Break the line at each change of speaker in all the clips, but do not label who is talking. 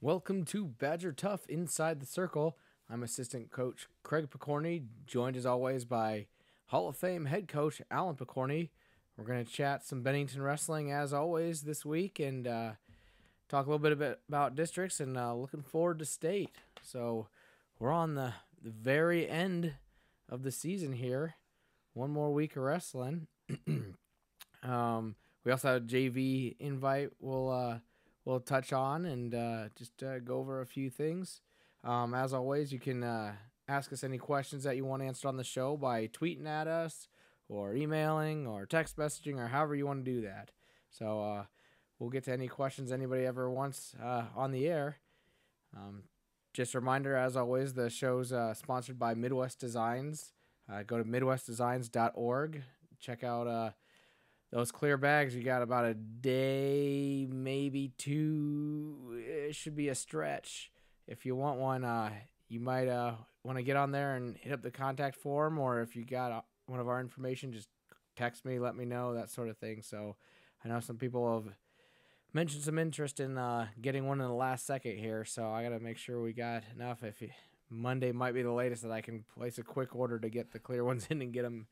Welcome to Badger Tough Inside the Circle. I'm assistant coach Craig Pokorny, joined as always by Hall of Fame head coach Alan Pokorny. We're going to chat some Bennington Wrestling as always this week and talk a little bit about districts and looking forward to state. So we're on the very end of the season here. One more week of wrestling. We also have a JV invite we'll touch on and just go over a few things. As always, you can ask us any questions that you want answered on the show by tweeting at us or emailing or text messaging or however you want to do that. So we'll get to any questions anybody ever wants on the air. Just a reminder, as always, the show's sponsored by Midwest Designs. Go to midwestdesigns.org. Check out those clear bags. You got about a day, maybe two. It should be a stretch. If you want one, you might want to get on there and hit up the contact form, or if you got one of our information, just text me, let me know, that sort of thing. So I know some people have mentioned some interest in getting one in the last second here, so I got to make sure we got enough. Monday might be the latest that I can place a quick order to get the clear ones in and get them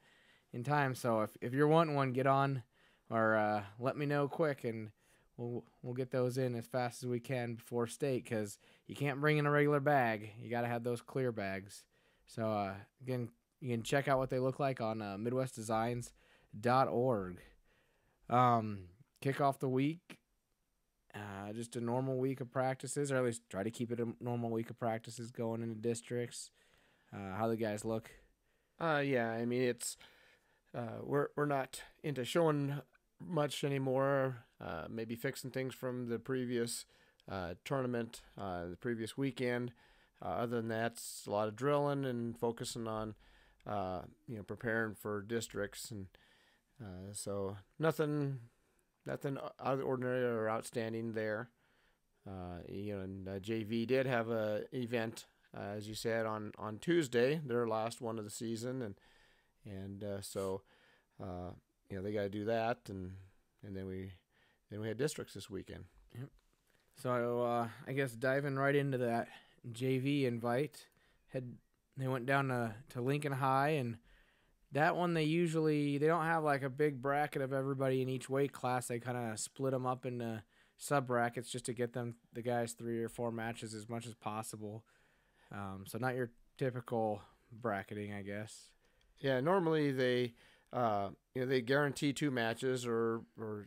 in time. So if you're wanting one, get on or let me know quick, and we'll get those in as fast as we can before state, because you can't bring in a regular bag. You got to have those clear bags. So again, you can check out what they look like on midwestdesigns.org. Kick off the week. Just a normal week of practices, or at least try to keep it a normal week of practices going into districts. How the guys look?
Yeah, I mean, it's we're not into showing much anymore. Maybe fixing things from the previous tournament, the previous weekend. Other than that, it's a lot of drilling and focusing on preparing for districts, and so nothing out of the ordinary or outstanding there. And JV did have a event, as you said, on Tuesday, their last one of the season, and so they got to do that, and then we had districts this weekend.
Yep. So I guess diving right into that JV invite, they went down to Lincoln High, and that one they don't have like a big bracket of everybody in each weight class. They kind of split them up into sub brackets just to get the guys 3 or 4 matches as much as possible. So not your typical bracketing, I guess.
Yeah, normally they they guarantee 2 matches, or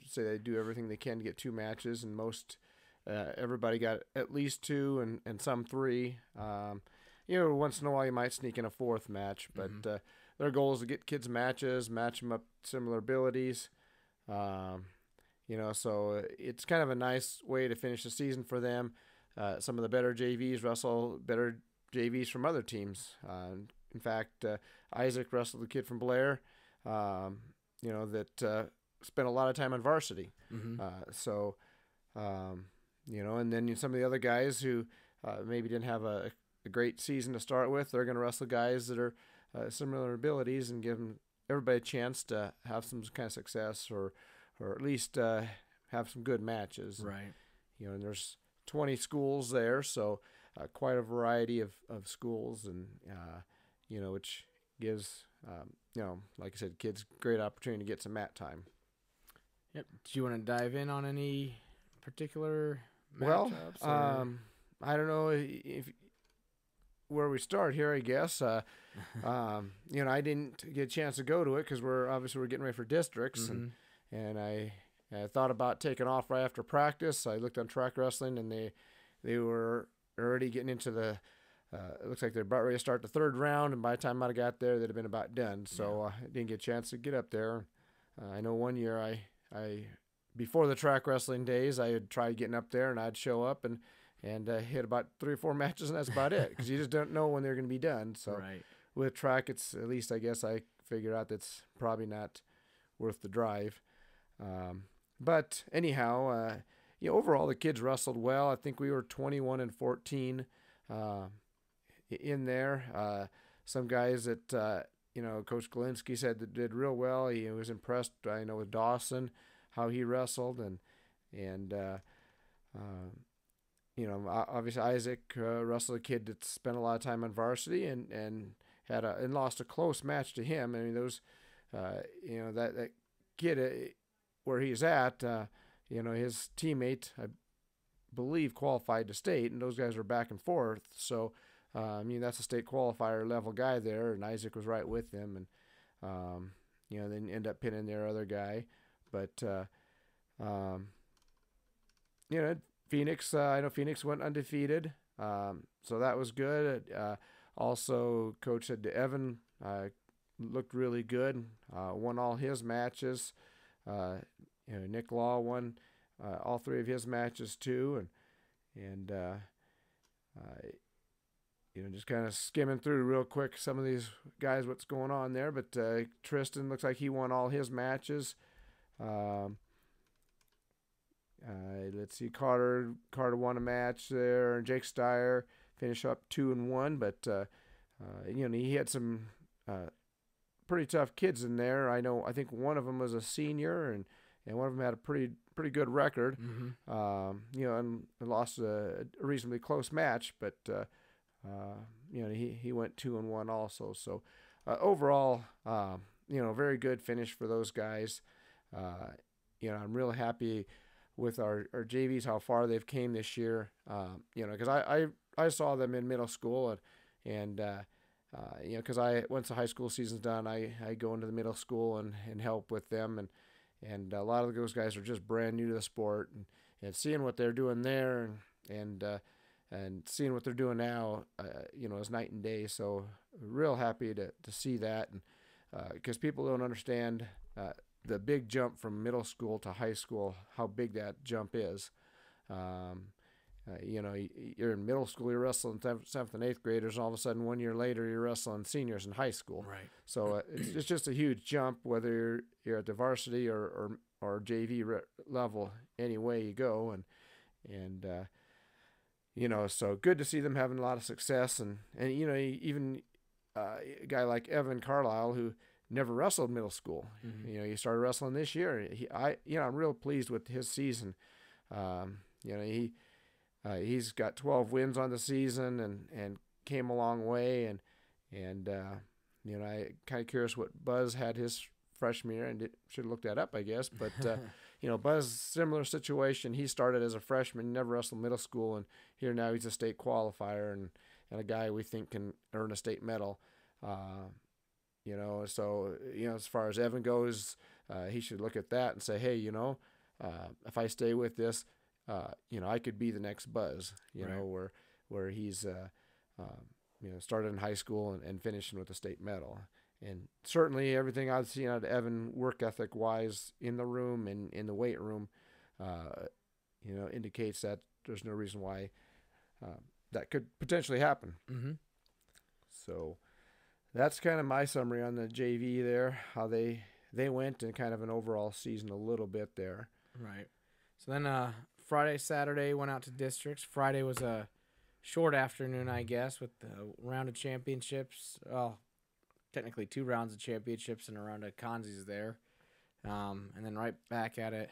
say they do everything they can to get 2 matches, and most everybody got at least 2 and some 3. Once in a while you might sneak in a 4th match, but their goal is to get kids matches, match them up similar abilities. So it's kind of a nice way to finish the season for them. Some of the better JVs wrestle better JVs from other teams. In fact, Isaac wrestled a kid from Blair, that spent a lot of time on varsity.
Mm-hmm.
And then some of the other guys who maybe didn't have a great season to start with, they're going to wrestle guys that are similar abilities and give everybody a chance to have some kind of success, or at least have some good matches.
Right.
And there's 20 schools there, so quite a variety of schools, and which gives like I said, kids great opportunity to get some mat time.
Yep. Do you want to dive in on any particular
matchups? Well, I don't know if where we start here, I guess. I didn't get a chance to go to it because we're getting ready for districts,
mm-hmm.
and I thought about taking off right after practice. I looked on Track Wrestling, and they were already getting into the. It looks like they're about ready to start the 3rd round, and by the time I got there, they'd have been about done. So I didn't get a chance to get up there. I know one year I before the Track Wrestling days, I had tried getting up there, and I'd show up and hit about 3 or 4 matches, and that's about it, because you just don't know when they're going to be done. So
right.
With track, it's at least I guess I figured out that's probably not worth the drive. But anyhow, overall the kids wrestled well. I think we were 21-14 in there. Some guys that Coach Galinsky said that did real well. He was impressed, I know, with Dawson, how he wrestled, and Obviously Isaac wrestled a kid that spent a lot of time on varsity and lost a close match to him. I mean, those, that kid where he's at, his teammate, I believe, qualified to state, and those guys were back and forth. So, that's a state qualifier level guy there, and Isaac was right with him, and then end up pinning their other guy. But, Phoenix, I know Phoenix went undefeated, so that was good. Also, Coach said Evan looked really good, won all his matches. Nick Law won all 3 of his matches too, and just kind of skimming through real quick some of these guys, what's going on there. But Tristan looks like he won all his matches. Let's see, Carter won a match there, and Jake Steyer finished up 2-1. But he had some pretty tough kids in there. I think one of them was a senior, and one of them had a pretty good record.
Mm-hmm.
And lost a reasonably close match, but he went 2-1 also. So overall, very good finish for those guys. I'm real happy with our JVs, how far they've came this year. Because I saw them in middle school, and because once the high school season's done, I go into the middle school and help with them, and a lot of those guys are just brand new to the sport, and seeing what they're doing there, and seeing what they're doing now, is night and day. So real happy to see that, and because people don't understand the big jump from middle school to high school, how big that jump is. You're in middle school, you're wrestling 7th and 8th graders, and all of a sudden 1 year later you're wrestling seniors in high school.
Right.
So it's just a huge jump, whether you're at the varsity or JV level, any way you go, and so good to see them having a lot of success, and even a guy like Evan Carlisle, who never wrestled middle school.
Mm-hmm.
He started wrestling this year. I'm real pleased with his season. He's got 12 wins on the season and came a long way. And I kind of curious what Buzz had his freshman year, and should have looked that up, I guess. But Buzz, similar situation. He started as a freshman, never wrestled middle school, and here now he's a state qualifier and a guy we think can earn a state medal. So as far as Evan goes, he should look at that and say, hey, if I stay with this, I could be the next Buzz.
Right.
Where he's started in high school and finishing with a state medal. And certainly everything I've seen out of Evan, work ethic wise, in the room and in the weight room, indicates that there's no reason why that could potentially happen.
Mm-hmm.
So that's kind of my summary on the JV there, how they went, and kind of an overall season a little bit there.
Right. So then Friday, Saturday went out to districts. Friday was a short afternoon, I guess, with the round of championships. Well, technically 2 rounds of championships and a round of Consies there. And then right back at it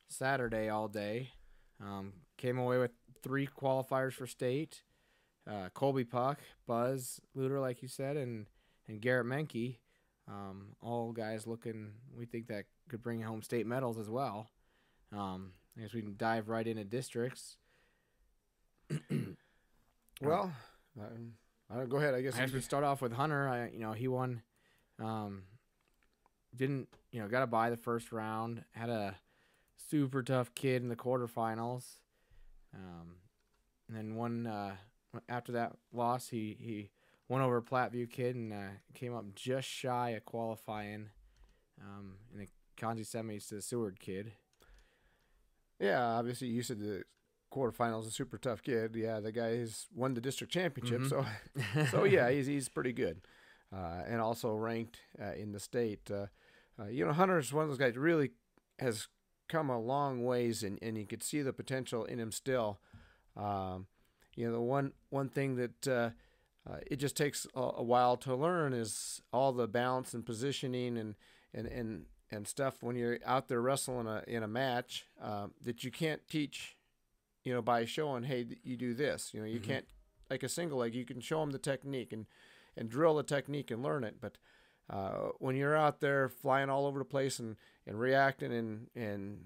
Saturday all day. Came away with 3 qualifiers for state. Colby Puck, Buzz Luter, like you said, and Garrett Menke. All guys looking, we think that could bring home state medals as well. I guess we can dive right into districts.
Well, go ahead. I guess
we start off with Hunter. He won. Didn't got a bye the first round. Had a super tough kid in the quarterfinals. And then one after that loss, he won over a Platteview kid and came up just shy of qualifying in the Consi semis to the Seward kid.
Yeah, obviously you said the quarterfinals, a super tough kid. Yeah, the guy has won the district championship,
Mm-hmm.
so yeah, he's pretty good, and also ranked in the state. Hunter's one of those guys who really has come a long ways, and you could see the potential in him still. The one thing that it just takes a while to learn is all the balance and positioning and stuff when you're out there wrestling in a match that you can't teach by showing, hey, you do this. You can't, like a single leg, you can show them the technique and drill the technique and learn it. But when you're out there flying all over the place and reacting and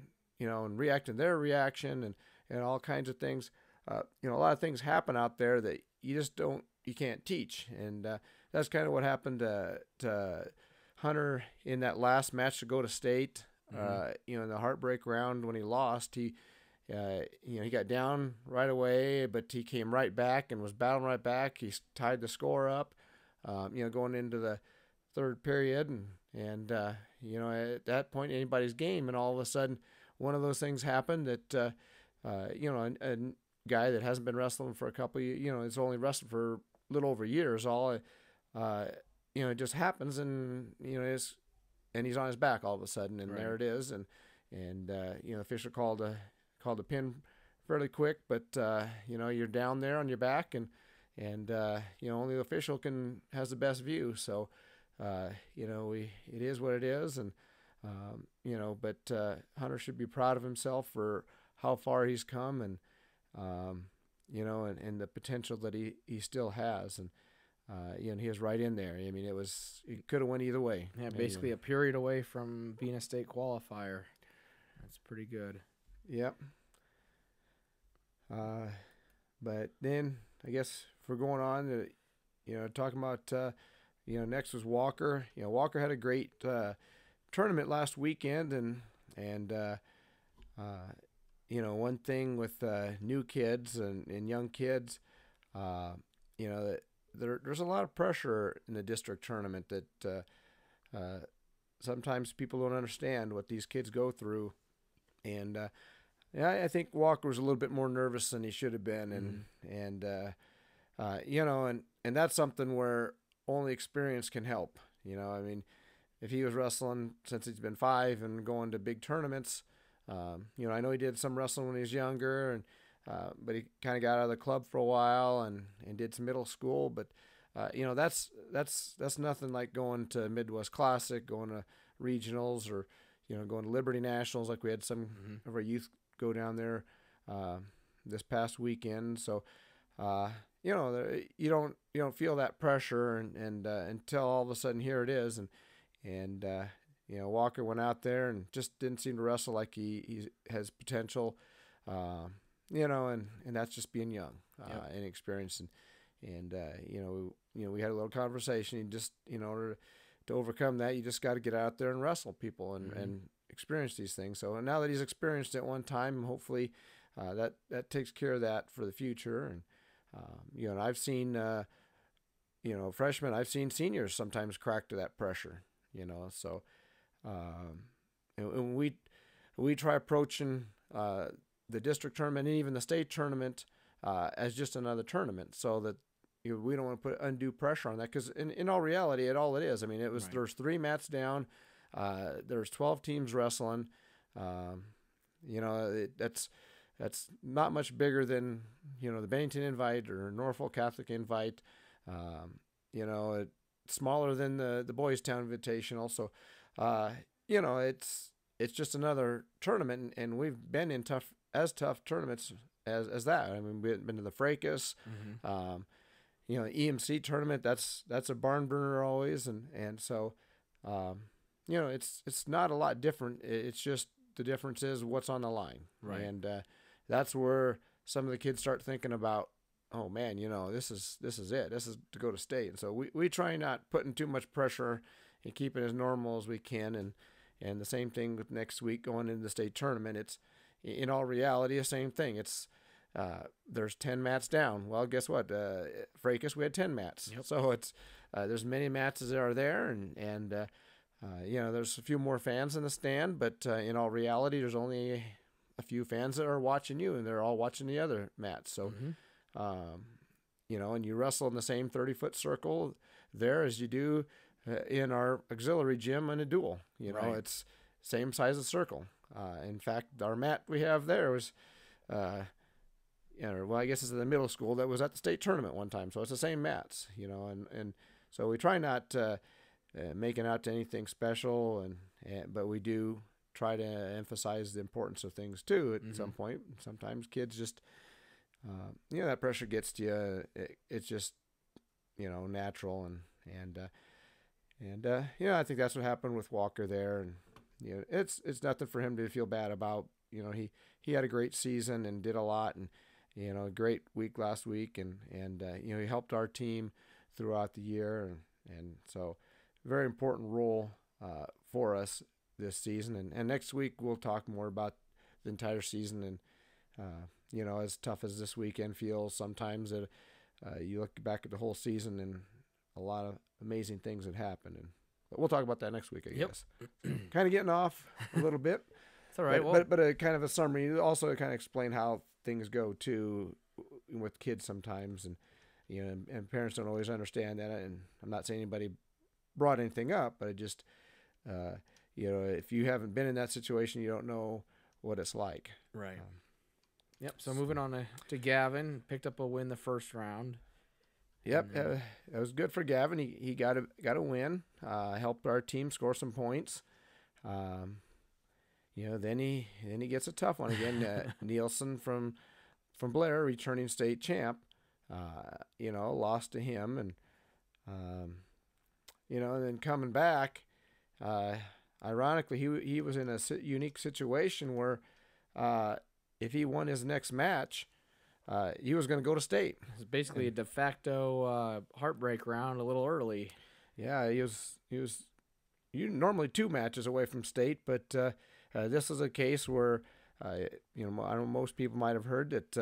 reacting their reaction and all kinds of things, a lot of things happen out there that you can't teach. And that's kind of what happened to Hunter in that last match to go to state. In the heartbreak round when he lost, he got down right away, but he came right back and was battling right back. He tied the score up, going into the third period, and at that point, anybody's game, and all of a sudden, one of those things happened that, a guy that hasn't been wrestling for a couple of years, it's only wrestled for a little over years, it just happens, and, and he's on his back all of a sudden, and there it is, and the official called a pin fairly quick, but you're down there on your back, and only the official has the best view. So it is what it is, and but Hunter should be proud of himself for how far he's come, and and the potential that he still has, and he was right in there. I mean, it could have went either way.
Yeah, basically a period away from being a state qualifier. That's pretty good.
Yep. But then I guess if we're going on, talking about, next was Walker. Walker had a great tournament last weekend, and one thing with new kids and young kids, there's a lot of pressure in the district tournament that sometimes people don't understand what these kids go through. And I think Walker was a little bit more nervous than he should have been, and that's something where only experience can help. I mean, if he was wrestling since he's been 5 and going to big tournaments, I know he did some wrestling when he was younger, and but he kind of got out of the club for a while and did some middle school. But that's nothing like going to Midwest Classic, going to regionals, or going to Liberty Nationals, like we had some of our youth go down there this past weekend. So you don't feel that pressure and until all of a sudden here it is, and Walker went out there and just didn't seem to wrestle like he has potential. And that's just being young, and experienced, and we had a little conversation. You just, in order to overcome that, you just got to get out there and wrestle people and experience these things. So now that he's experienced it one time, hopefully that takes care of that for the future. And and I've seen freshmen, I've seen seniors sometimes crack to that pressure. So and we try approaching the district tournament and even the state tournament as just another tournament, so that we don't want to put undue pressure on that, because in all reality, all it is. I mean, there's 3 mats down, there's 12 teams wrestling. That's not much bigger than the Bennington Invite or Norfolk Catholic Invite. It's smaller than the Boys Town Invitational. So it's just another tournament, and we've been in tough tournaments as that. I mean, we've been to the Fracas, EMC tournament. That's a barn burner always, and so it's not a lot different. It's just the difference is what's on the line,
right?
And that's where some of the kids start thinking about, oh man, this is it. This is to go to state. And so we try not putting too much pressure and keeping it as normal as we can. And the same thing with next week going into the state tournament. It's in all reality the same thing. It's there's 10 mats down. Well, guess what? Fracas, we had 10 mats.
Yep.
So it's there's many mats as there are there, and there's a few more fans in the stand, but in all reality, there's only a few fans that are watching you, and they're all watching the other mats. So, and you wrestle in the same 30-foot circle there as you do in our auxiliary gym in a duel. It's same size of circle. In fact, our mat we have there was, I guess it's in the middle school that was at the state tournament one time. So it's the same mats, and so we try not making out to anything special, but we do try to emphasize the importance of things too at some point. Sometimes kids just, that pressure gets to you. It's just, natural. And I think that's what happened with Walker there. And, it's nothing for him to feel bad about. He had a great season and did a lot, and, a great week last week. And he helped our team throughout the year. And so very important role for us this season. And next week we'll talk more about the entire season. And, as tough as this weekend feels, sometimes you look back at the whole season and a lot of amazing things that happened. But we'll talk about that next week, I guess. Kind of getting off a little bit.
It's all right.
But a kind of a summary. Also kind of explain how things go too with kids sometimes. And, and parents don't always understand that. And I'm not saying anybody brought anything up, but it just, if you haven't been in that situation, you don't know what it's like.
Right. So moving on to Gavin, picked up a win the first round.
Yep, it was good for Gavin. He got a win. Helped our team score some points. Then he gets a tough one again. Nielsen from Blair, returning state champ. Lost to him, and and then coming back. Ironically, he was in a unique situation where if he won his next match, he was going to go to state.
It's basically a de facto heartbreak round a little early.
Yeah, he was normally 2 matches away from state, but this is a case where I know most people might have heard that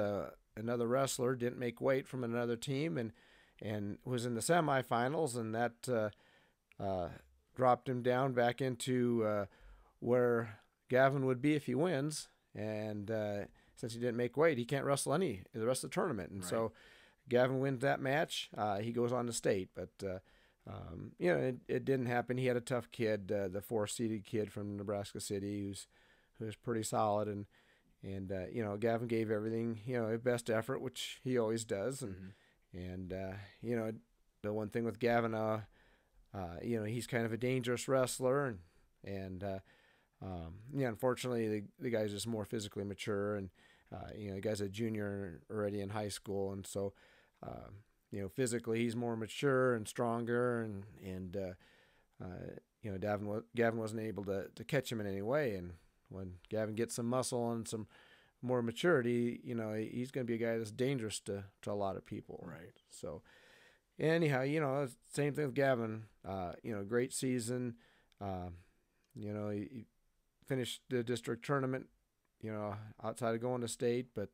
another wrestler didn't make weight from another team and was in the semifinals, and that dropped him down back into where Gavin would be if he wins. And since he didn't make weight, he can't wrestle the rest of the tournament. And so Gavin wins that match. He goes on to state. But, it didn't happen. He had a tough kid, the 4-seeded kid from Nebraska City who's pretty solid. And Gavin gave everything, his best effort, which he always does. And the one thing with Gavin, he's kind of a dangerous wrestler. And unfortunately, the guy's just more physically mature, and the guy's a junior already in high school, and so physically he's more mature and stronger, and Gavin wasn't able to catch him in any way. And when Gavin gets some muscle and some more maturity, he's going to be a guy that's dangerous to a lot of people.
Right.
So anyhow, same thing with Gavin. Great season. He finished the district tournament, outside of going to state, but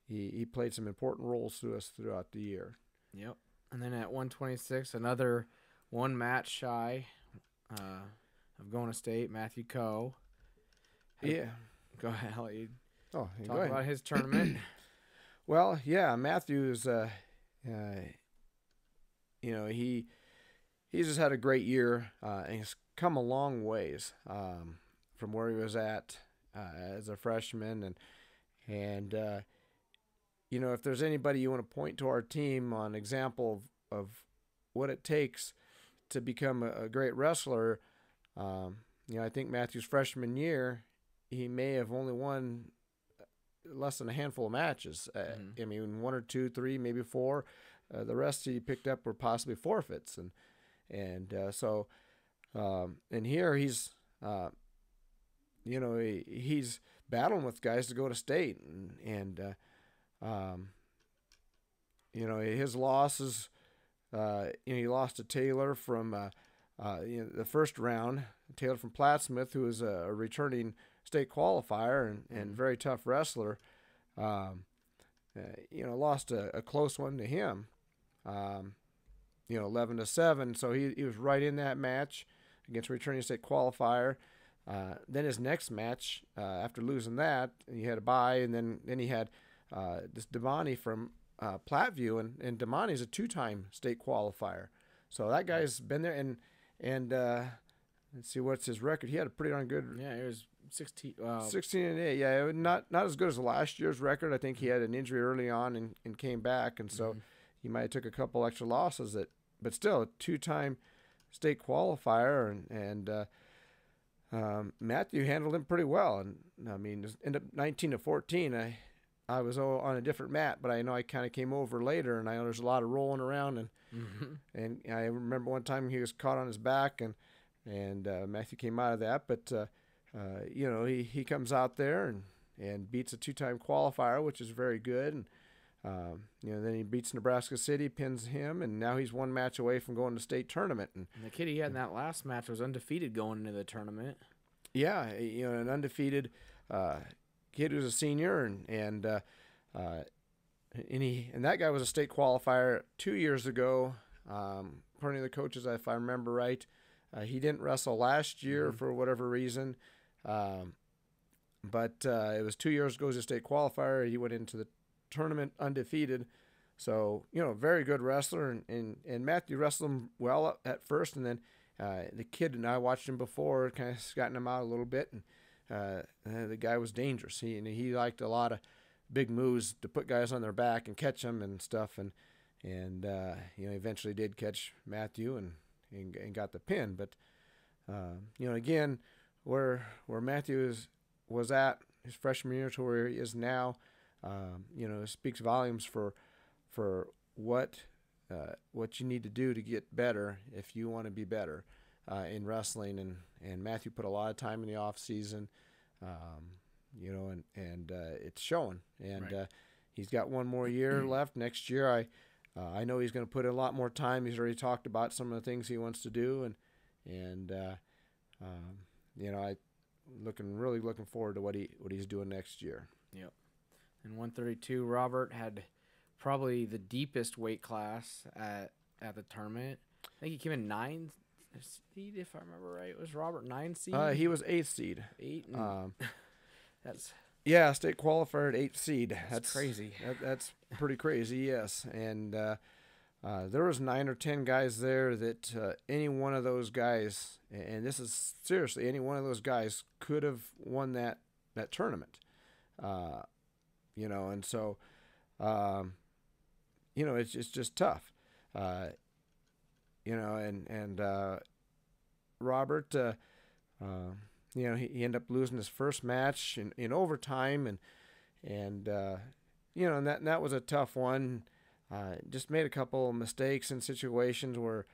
he played some important roles to us throughout the year.
Yep. And then at 126, another one match shy of going to state, Matthew Coe.
Yeah.
Go ahead, I'll let you
talk
about his tournament.
Well, yeah, Matthew's, he's just had a great year, and he's come a long ways from where he was at as a freshman, and if there's anybody you want to point to our team on example of what it takes to become a great wrestler, I think Matthew's freshman year, he may have only won less than a handful of matches. I mean, 1 or 2, 3, maybe 4. The rest he picked up were possibly forfeits, and here he's he's battling with guys to go to state, and his losses, he lost to Taylor from the first round, Taylor from Plattsmouth, who was a returning state qualifier and very tough wrestler. Lost a close one to him, 11-7. So he was right in that match against a returning state qualifier. Then his next match, after losing that, he had a bye, and then he had this Damani from Platteview, and Damani's a 2-time state qualifier. So that guy's been there, and let's see, what's his record? He had a pretty darn good.
Yeah, it was 16.
16-8. Yeah, it was not as good as last year's record. I think he had an injury early on and came back, and so he might have took a couple extra losses. But still, a 2-time state qualifier, and Matthew handled him pretty well, and I mean, it ended up 19-14. I was on a different mat, but I know I kind of came over later, and I know there's a lot of rolling around, and I remember one time he was caught on his back, and Matthew came out of that, but he comes out there and beats a 2-time qualifier, which is very good, and then he beats Nebraska City, pins him, and now he's one match away from going to state tournament. And
the kid he had in that last match was undefeated going into the tournament.
Yeah, an undefeated kid who's a senior, and that guy was a state qualifier 2 years ago. According to the coaches, if I remember right, he didn't wrestle last year for whatever reason, but it was 2 years ago as a state qualifier. He went into the tournament undefeated, so very good wrestler, and Matthew wrestled him well at first, and then the kid and I watched him before, kind of scatting him out a little bit, and the guy was dangerous. He liked a lot of big moves to put guys on their back and catch them and stuff, and eventually did catch Matthew and got the pin. But again, where Matthew was at his freshman year to where he is now, speaks volumes for what you need to do to get better if you want to be better in wrestling. And Matthew put a lot of time in the off season, and it's showing. And
Right.
He's got one more year left. Next year, I know he's going to put in a lot more time. He's already talked about some of the things he wants to do, and I really looking forward to what he's doing next year.
Yep. In 132, Robert had probably the deepest weight class at the tournament. I think he came in 9th seed, if I remember right. Was Robert 9th seed?
He was 8th seed.
8. That's
state qualifier at 8th seed. That's
crazy.
That's pretty crazy. Yes, and there was 9 or 10 guys there that any one of those guys, and this is seriously, any one of those guys could have won that tournament. And so, it's just tough. And Robert, he ended up losing his first match in overtime, and that was a tough one. Just made a couple of mistakes in situations where,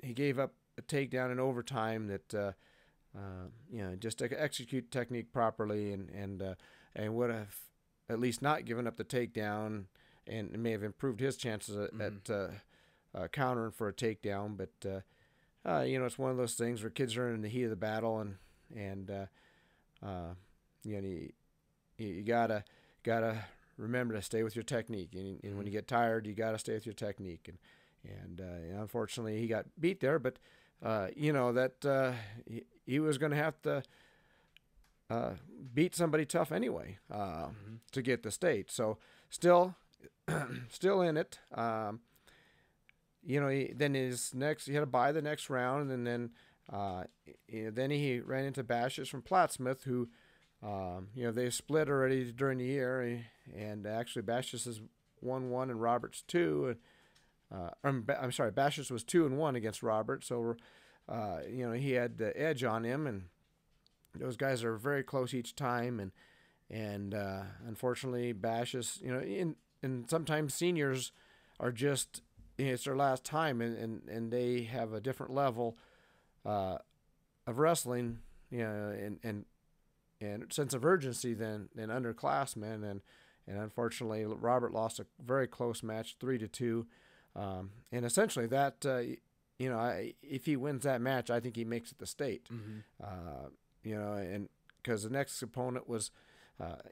he gave up a takedown in overtime that, just to execute technique properly and would have at least not given up the takedown, and it may have improved his chances at countering for a takedown. But it's one of those things where kids are in the heat of the battle, and you gotta remember to stay with your technique, and when you get tired, you gotta stay with your technique. And unfortunately, he got beat there, but he was going to have to beat somebody tough anyway to get the state. So still in it. Then he had to buy the next round, and then he ran into Bashes from Plattsmouth, who they split already during the year, and actually Bashes is 1-1 and Robert's 2. I'm sorry, Bashes was 2-1 against Robert, so he had the edge on him, and those guys are very close each time, and unfortunately Bashes, and sometimes seniors are just, it's their last time, and they have a different level of wrestling, and sense of urgency than underclassmen, and unfortunately Robert lost a very close match, 3-2. And essentially that, if he wins that match, I think he makes it to state. And because the next opponent was, a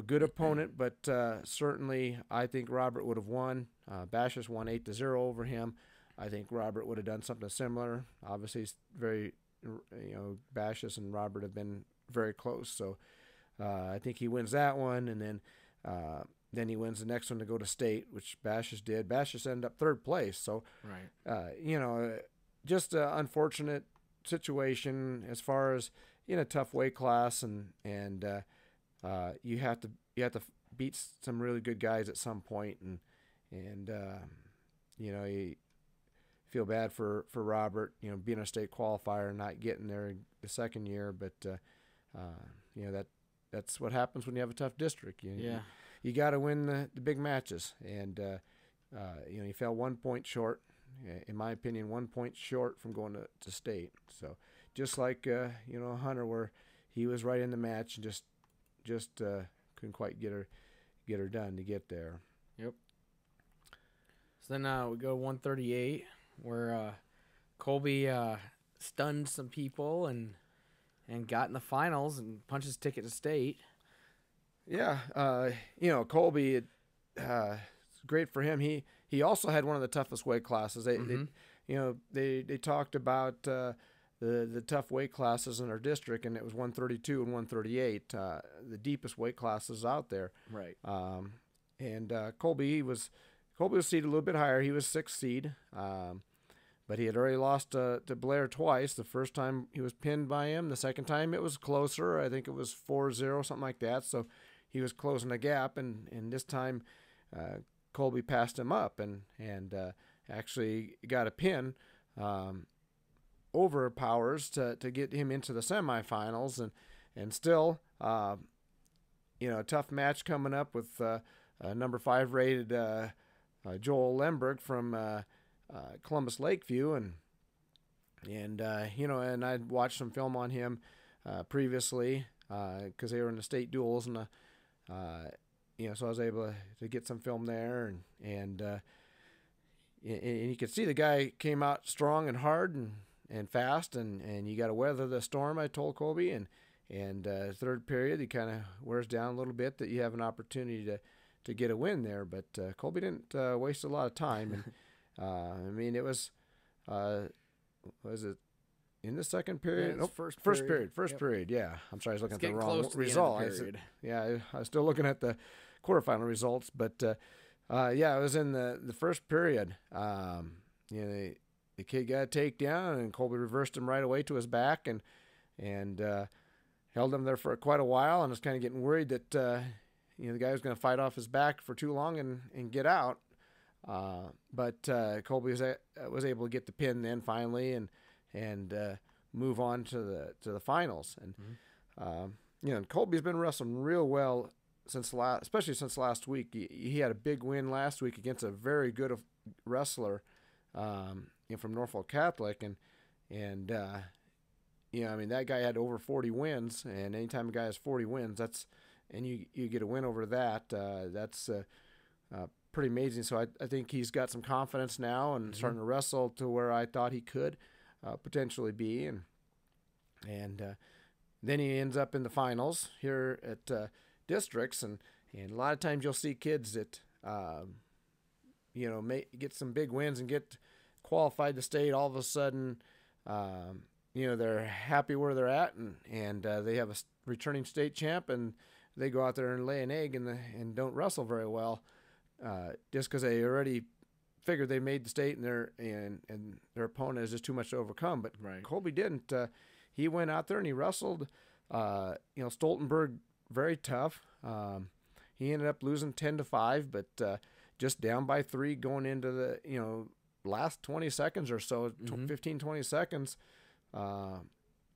good opponent, but certainly I think Robert would have won. Bashes won 8-0 over him. I think Robert would have done something similar. Obviously, it's very, Bashes and Robert have been very close. So I think he wins that one, and then he wins the next one to go to state, which Bashes did. Bashes ended up 3rd place. So,
right.
Just an unfortunate situation as far as in a tough weight class, and you have to beat some really good guys at some point, and feel bad for Robert, being a state qualifier and not getting there the second year. But that's what happens when you have a tough district. You got to win the big matches, and he fell 1 point short. In my opinion, 1 point short from going to state. So just like Hunter, where he was right in the match and just couldn't quite get her done to get there.
Yep. So then we go to 138, where Colby stunned some people and got in the finals and punched his ticket to state.
Yeah, Colby, it's great for him. He also had one of the toughest weight classes. They talked about the tough weight classes in our district, and it was 132 and 138, the deepest weight classes out there.
Right.
And Colby was seeded a little bit higher. He was 6th seed, but he had already lost to Blair twice. The first time he was pinned by him. The second time it was closer. I think it was 4-0, something like that. So he was closing the gap, and this time Colby passed him up and actually got a pin over Powers to get him into the semifinals, and still a tough match coming up with number 5 rated Joel Lemberg from Columbus Lakeview, and I'd watched some film on him previously because they were in the state duels, and so I was able to get some film there, and you could see the guy came out strong and hard and fast, and you got to weather the storm, I told Colby, and third period he kind of wears down a little bit, that you have an opportunity to get a win there, but Colby didn't waste a lot of time, and it was it in the second period?
Yeah,
first period. Yeah, I'm sorry, I was looking at the wrong result. I was still looking at the quarterfinal results, but it was in the first period. The kid got a takedown, and Colby reversed him right away to his back, and held him there for quite a while, and was kind of getting worried that the guy was going to fight off his back for too long and get out. But Colby was able to get the pin then finally, and move on to the finals. And Colby's been wrestling real well especially since last week. He had a big win last week against a very good wrestler from Norfolk Catholic, and that guy had over 40 wins, and anytime a guy has 40 wins, and you get a win over that's pretty amazing. So I think he's got some confidence now and starting to wrestle to where I thought he could potentially be, and then he ends up in the finals here at districts, and a lot of times you'll see kids that get some big wins and get qualified to state. All of a sudden, they're happy where they're at, and they have a returning state champ, and they go out there and lay an egg and don't wrestle very well, just because they already figured they made the state, and their opponent is just too much to overcome. But
right.
Colby didn't. He went out there and he wrestled. Stoltenberg, very tough. He ended up losing 10-5, but just down by 3 going into the last 20 seconds or so, 15, 20 seconds.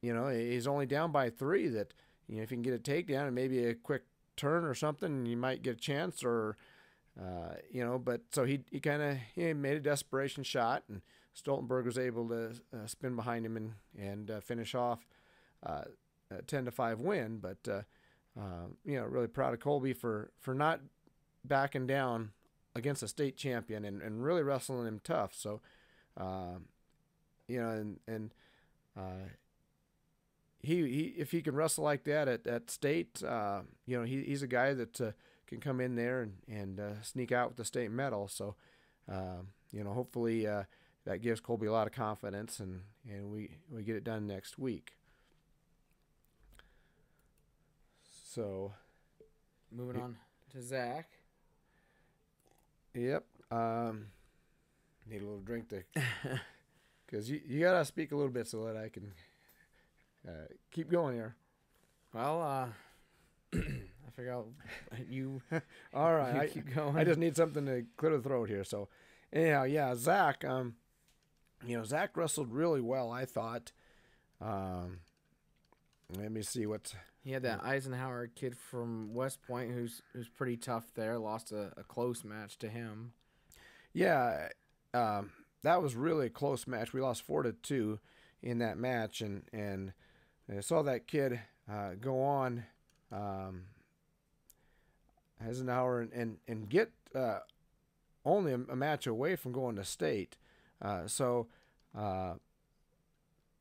He's only down by 3. That if you can get a takedown and maybe a quick turn or something, you might get a chance. Or but so he kind of made a desperation shot, and Stoltenberg was able to spin behind him and finish off a 10-5 win. But really proud of Colby for not backing down against a state champion and really wrestling him tough. So, he if he can wrestle like that at state, he's a guy that can come in there and sneak out with the state medal. So, hopefully that gives Colby a lot of confidence, and we get it done next week. So,
moving on to Zach.
Yep. Need a little drink to, because you gotta speak a little bit so that I can keep going here.
Well, I figure out you.
All right,
keep going.
I just need something to clear the throat here. So, anyhow, yeah, Zach. Zach wrestled really well, I thought. Um, Let me see what's.
He had that Eisenhower kid from West Point who's pretty tough there. Lost a close match to him.
Yeah, that was really a close match. We lost 4-2 in that match, and I saw that kid go on Eisenhower and get only a match away from going to state. And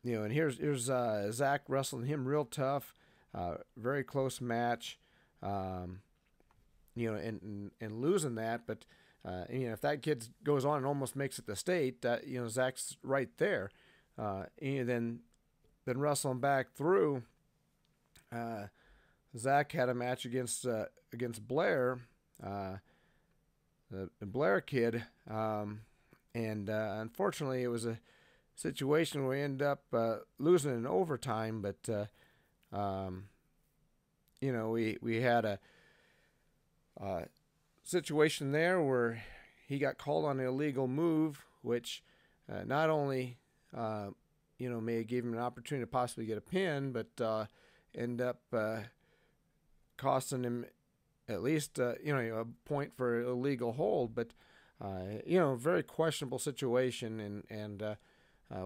here's Zach wrestling him real tough, very close match, and losing that. But if that kid goes on and almost makes it to state, Zach's right there. Then wrestling back through, Zach had a match against Blair, the Blair kid, and unfortunately it was a situation where we end up losing in overtime. But we had a situation there where he got called on an illegal move, which not only may have given him an opportunity to possibly get a pin, but end up costing him at least a point for illegal hold. But very questionable situation, and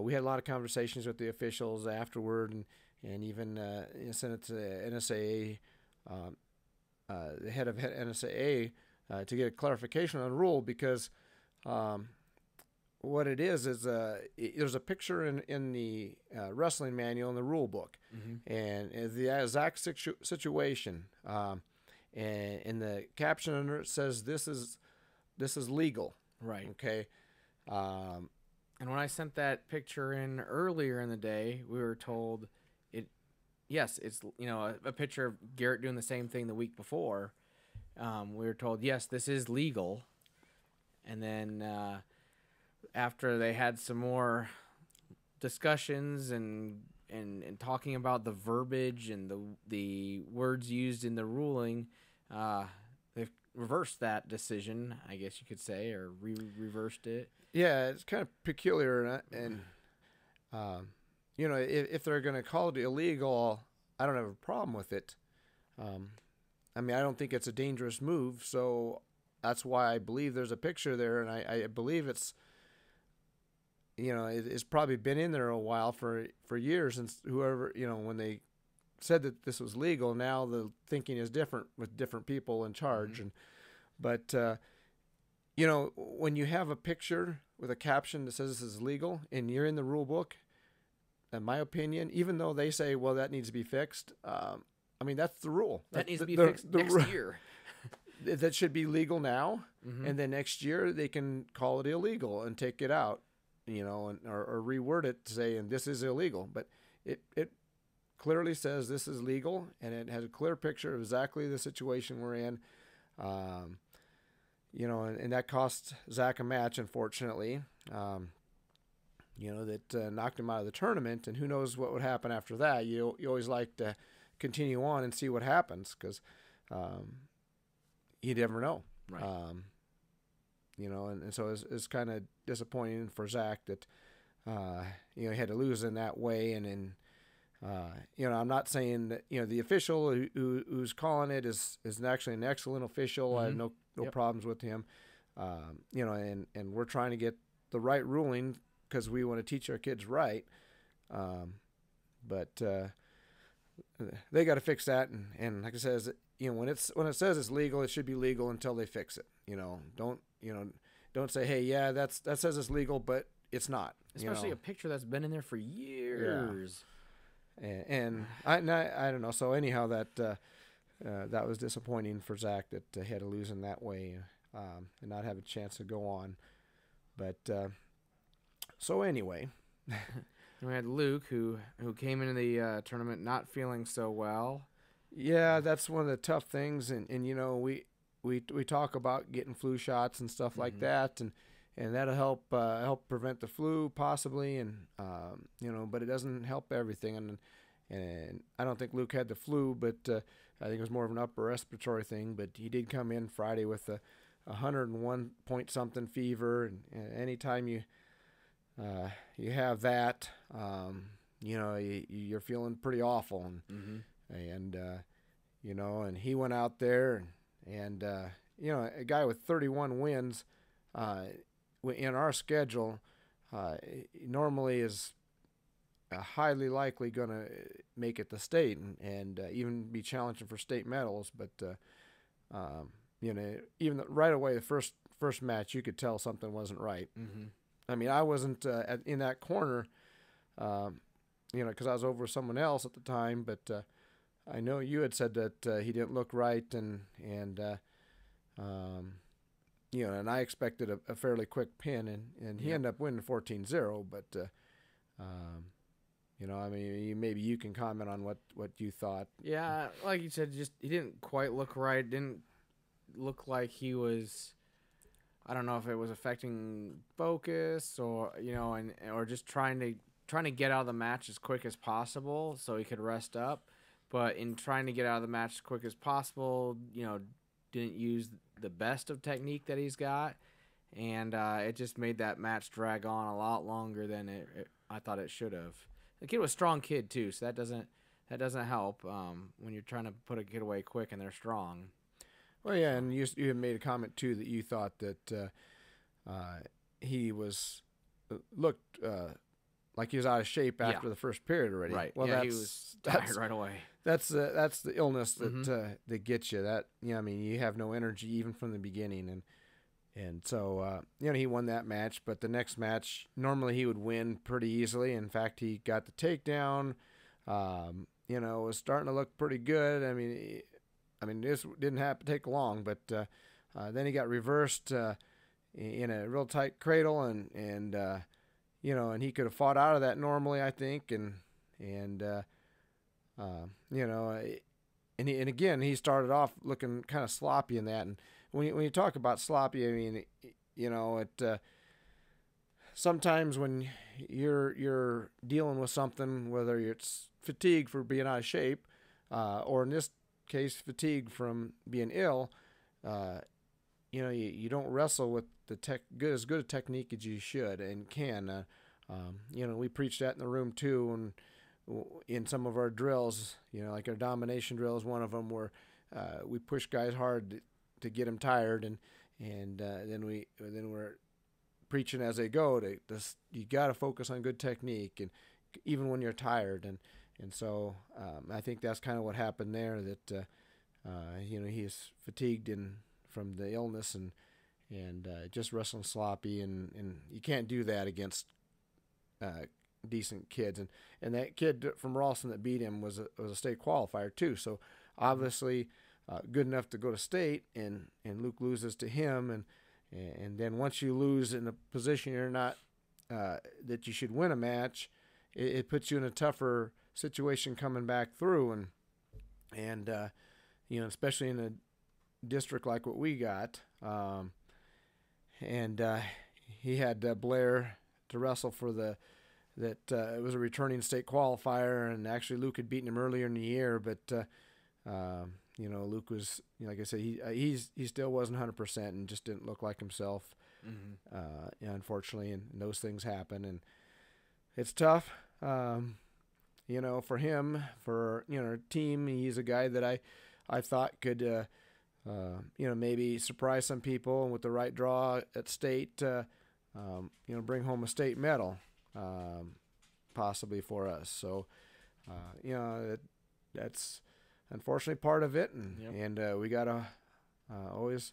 we had a lot of conversations with the officials afterward, and even sent it to NSAA, the head of NSAA, to get a clarification on the rule, because what it is there's a picture in the wrestling manual in the rule book, and the exact situation, and the caption under it says this is legal.
Right.
Okay.
And when I sent that picture in earlier in the day, we were told it's a picture of Garrett doing the same thing the week before. We were told, yes, this is legal. And then after they had some more discussions and talking about the verbiage and the words used in the ruling, they've reversed that decision, I guess you could say, or reversed it.
Yeah, it's kind of peculiar, and if they're going to call it illegal, I don't have a problem with it. I don't think it's a dangerous move, so that's why I believe there's a picture there, and I believe it's probably been in there a while for years, and whoever when they said that this was legal, now the thinking is different with different people in charge, but when you have a picture with a caption that says this is legal and you're in the rule book, in my opinion, even though they say, well, that needs to be fixed, that's the rule.
That needs to be fixed next year.
That should be legal now, and then next year they can call it illegal and take it out, or reword it to say, and this is illegal. But it clearly says this is legal, and it has a clear picture of exactly the situation we're in. And that cost Zach a match, unfortunately, that knocked him out of the tournament, and who knows what would happen after that. You always like to continue on and see what happens, because you never know.
Right.
And so it's kind of disappointing for Zach that, he had to lose in that way. And I'm not saying that, the official who's calling it is actually an excellent official. I have no problems with him. And we're trying to get the right ruling because we want to teach our kids right. But they got to fix that. And like I said, when it says it's legal, it should be legal until they fix it. Don't say, hey, yeah, that says it's legal, but it's not.
Especially a picture that's been in there for years.
Yeah. And I don't know. So anyhow, that was disappointing for Zach that he had to lose in that way, and not have a chance to go on. But so anyway,
we had Luke who came into the tournament not feeling so well.
Yeah, that's one of the tough things, and we talk about getting flu shots and stuff like that, and that'll help prevent the flu possibly, and but it doesn't help everything, and I don't think Luke had the flu, but I think it was more of an upper respiratory thing. But he did come in Friday with a 101 point something fever, and anytime you you have that. You're feeling pretty awful, and and he went out there and a guy with 31 wins in our schedule normally is highly likely going to make it to state and even be challenging for state medals. But even right away, the first match, you could tell something wasn't right. I mean, I wasn't in that corner, because I was over with someone else at the time. But I know you had said that he didn't look right, and I expected a fairly quick pin, and he ended up winning 14-0. But I mean, maybe you can comment on what you thought.
Yeah, like you said, just he didn't quite look right. Didn't look like he was. I don't know if it was affecting focus or or just trying to get out of the match as quick as possible so he could rest up. But in trying to get out of the match as quick as possible, didn't use the best of technique that he's got, and it just made that match drag on a lot longer than I thought it should have. The kid was a strong kid too, so that doesn't help when you're trying to put a kid away quick and they're strong.
Well, yeah, and you had made a comment too that you thought that he looked like he was out of shape after the first period already.
Right.
Well,
he was tired right away.
That's the illness that gets you. That I mean, you have no energy even from the beginning, and so he won that match. But the next match, normally he would win pretty easily. In fact, he got the takedown. Was starting to look pretty good. I mean, this didn't take long, but then he got reversed in a real tight cradle, and he could have fought out of that normally, I think, and again, he started off looking kind of sloppy in that. And when you talk about sloppy, I mean, it sometimes when you're dealing with something, whether it's fatigue for being out of shape, or in this case, fatigue from being ill, you don't wrestle with as good a technique as you should and can. We preach that in the room too, and in some of our drills, like our domination drill is one of them where we push guys hard to get them tired, and then we're preaching as they go. You got to focus on good technique, and even when you're tired, and so I think that's kind of what happened there. That he's fatigued from the illness and just wrestling sloppy, and you can't do that against decent kids. And that kid from Ralston that beat him was a state qualifier too. So obviously good enough to go to state, and Luke loses to him, and then once you lose in a position you're not that you should win a match, it puts you in a tougher situation coming back through, and especially in a district like what we got, and he had Blair to wrestle for it was a returning state qualifier, and actually Luke had beaten him earlier in the year, but Luke was, like I said, he still wasn't 100% and just didn't look like himself, unfortunately, and those things happen, and it's tough. For him, for our team, he's a guy that I thought could, maybe surprise some people, and with the right draw at state, bring home a state medal, possibly for us. So, that's unfortunately part of it, and we gotta always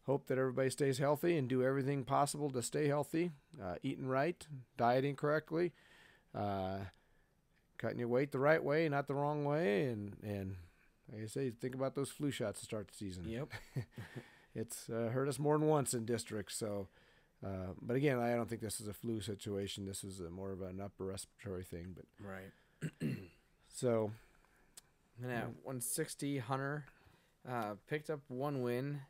hope that everybody stays healthy and do everything possible to stay healthy, eating right, dieting correctly, cutting your weight the right way, not the wrong way, and like I say, think about those flu shots to start the season.
Yep.
It's hurt us more than once in districts. So, but again, I don't think this is a flu situation. This is more of an upper respiratory thing. But
right.
So,
and at 160, Hunter picked up one win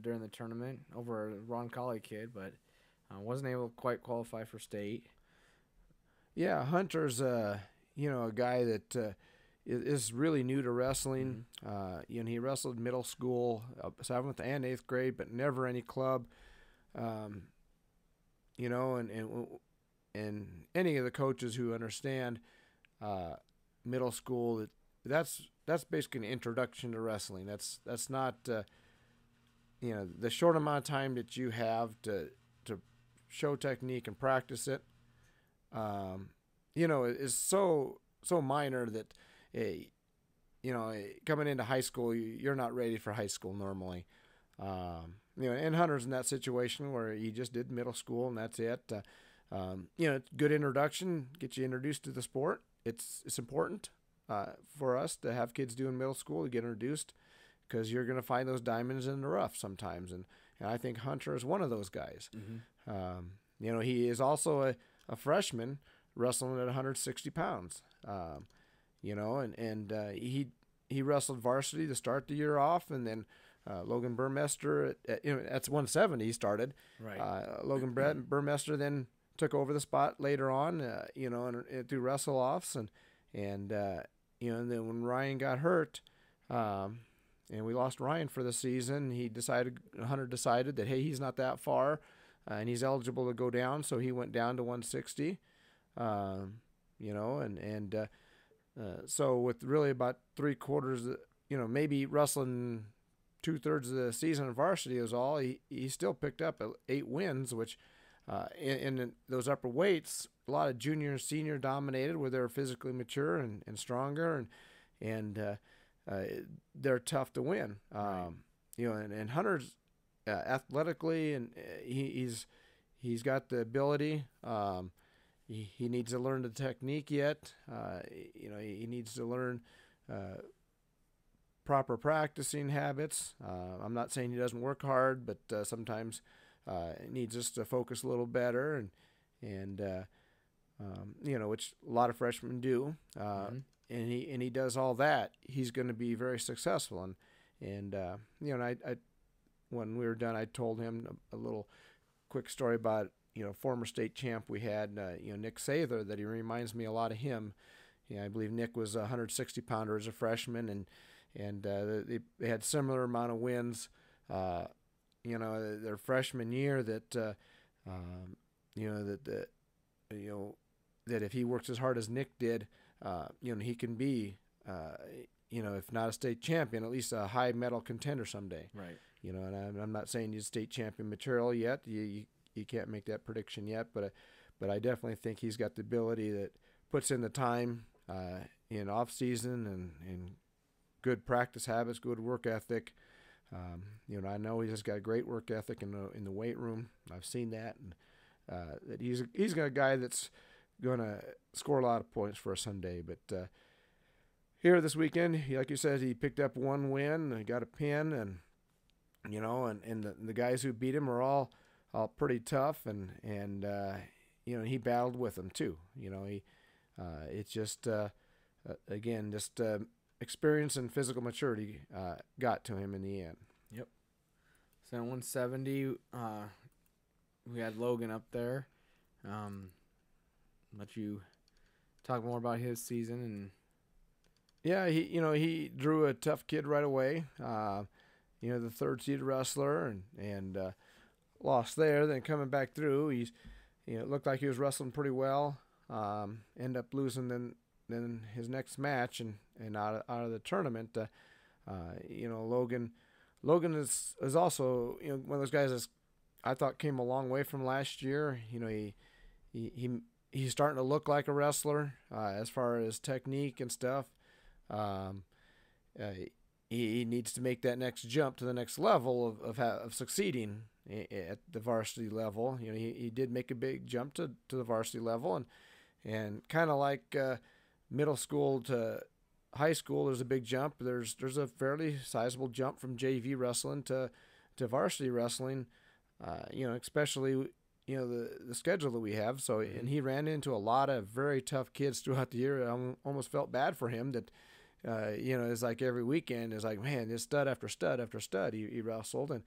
during the tournament over a Ron Colley kid, but wasn't able to quite qualify for state.
Yeah, Hunter's a guy that is really new to wrestling. He wrestled middle school, 7th and 8th grade, but never any club. And and any of the coaches who understand middle school, that's basically an introduction to wrestling. That's not the short amount of time that you have to show technique and practice it. Is so minor that coming into high school, you're not ready for high school normally. And Hunter's in that situation where he just did middle school and that's it. It's good introduction, get you introduced to the sport. It's important for us to have kids doing middle school to get introduced, because you're going to find those diamonds in the rough sometimes. And I think Hunter is one of those guys. Mm-hmm. He is also a freshman wrestling at 160 pounds. He wrestled varsity to start the year off, and then Logan Burmester that's 170 he started. Right. Logan Burmester then took over the spot later on, and through wrestle offs, and then when Ryan got hurt, and we lost Ryan for the season, Hunter decided that, hey, he's not that far, and he's eligible to go down, so he went down to 160. So with really about 3/4, maybe wrestling 2/3 of the season in varsity is all, he still picked up 8 wins, which in those upper weights, a lot of junior and senior dominated, where they're physically mature and stronger, and they're tough to win. Right. And Hunter's athletically, and he's got the ability. He needs to learn the technique yet. He needs to learn proper practicing habits. I'm not saying he doesn't work hard, but sometimes he needs us to focus a little better, and which a lot of freshmen do. Mm-hmm. And he does all that. He's going to be very successful. And I when we were done, I told him a little quick story about former state champ we had, Nick Sather, that he reminds me a lot of him. I believe Nick was a 160 pounder as a freshman, and they had similar amount of wins, their freshman year. That that if he works as hard as Nick did, he can be, if not a state champion, at least a high medal contender someday. Right. And I'm not saying he's state champion material yet. You can't make that prediction yet, but I definitely think he's got the ability, that puts in the time in off season and good practice habits, good work ethic. I know he's just got a great work ethic in the weight room. I've seen that, and that he's got a guy that's going to score a lot of points for us someday. But here this weekend, like you said, he picked up 1 win, he got a pin, and the guys who beat him are all pretty tough, and he battled with them too. It's just again, just experience and physical maturity got to him in the end.
Yep. So 170, we had Logan up there. Let you talk more about his season. And
yeah, he drew a tough kid right away. The 3rd seed wrestler, and lost there. Then coming back through, it looked like he was wrestling pretty well. End up losing then his next match and out of the tournament. Logan is also one of those guys that I thought came a long way from last year. He's starting to look like a wrestler as far as technique and stuff. He needs to make that next jump to the next level of succeeding at the varsity level. He did make a big jump to the varsity level, and kind of like middle school to high school, there's a big jump. There's a fairly sizable jump from JV wrestling to varsity wrestling. Especially the schedule that we have. So, and he ran into a lot of very tough kids throughout the year. I almost felt bad for him that. It's like every weekend is like, man, just stud after stud after stud he wrestled, and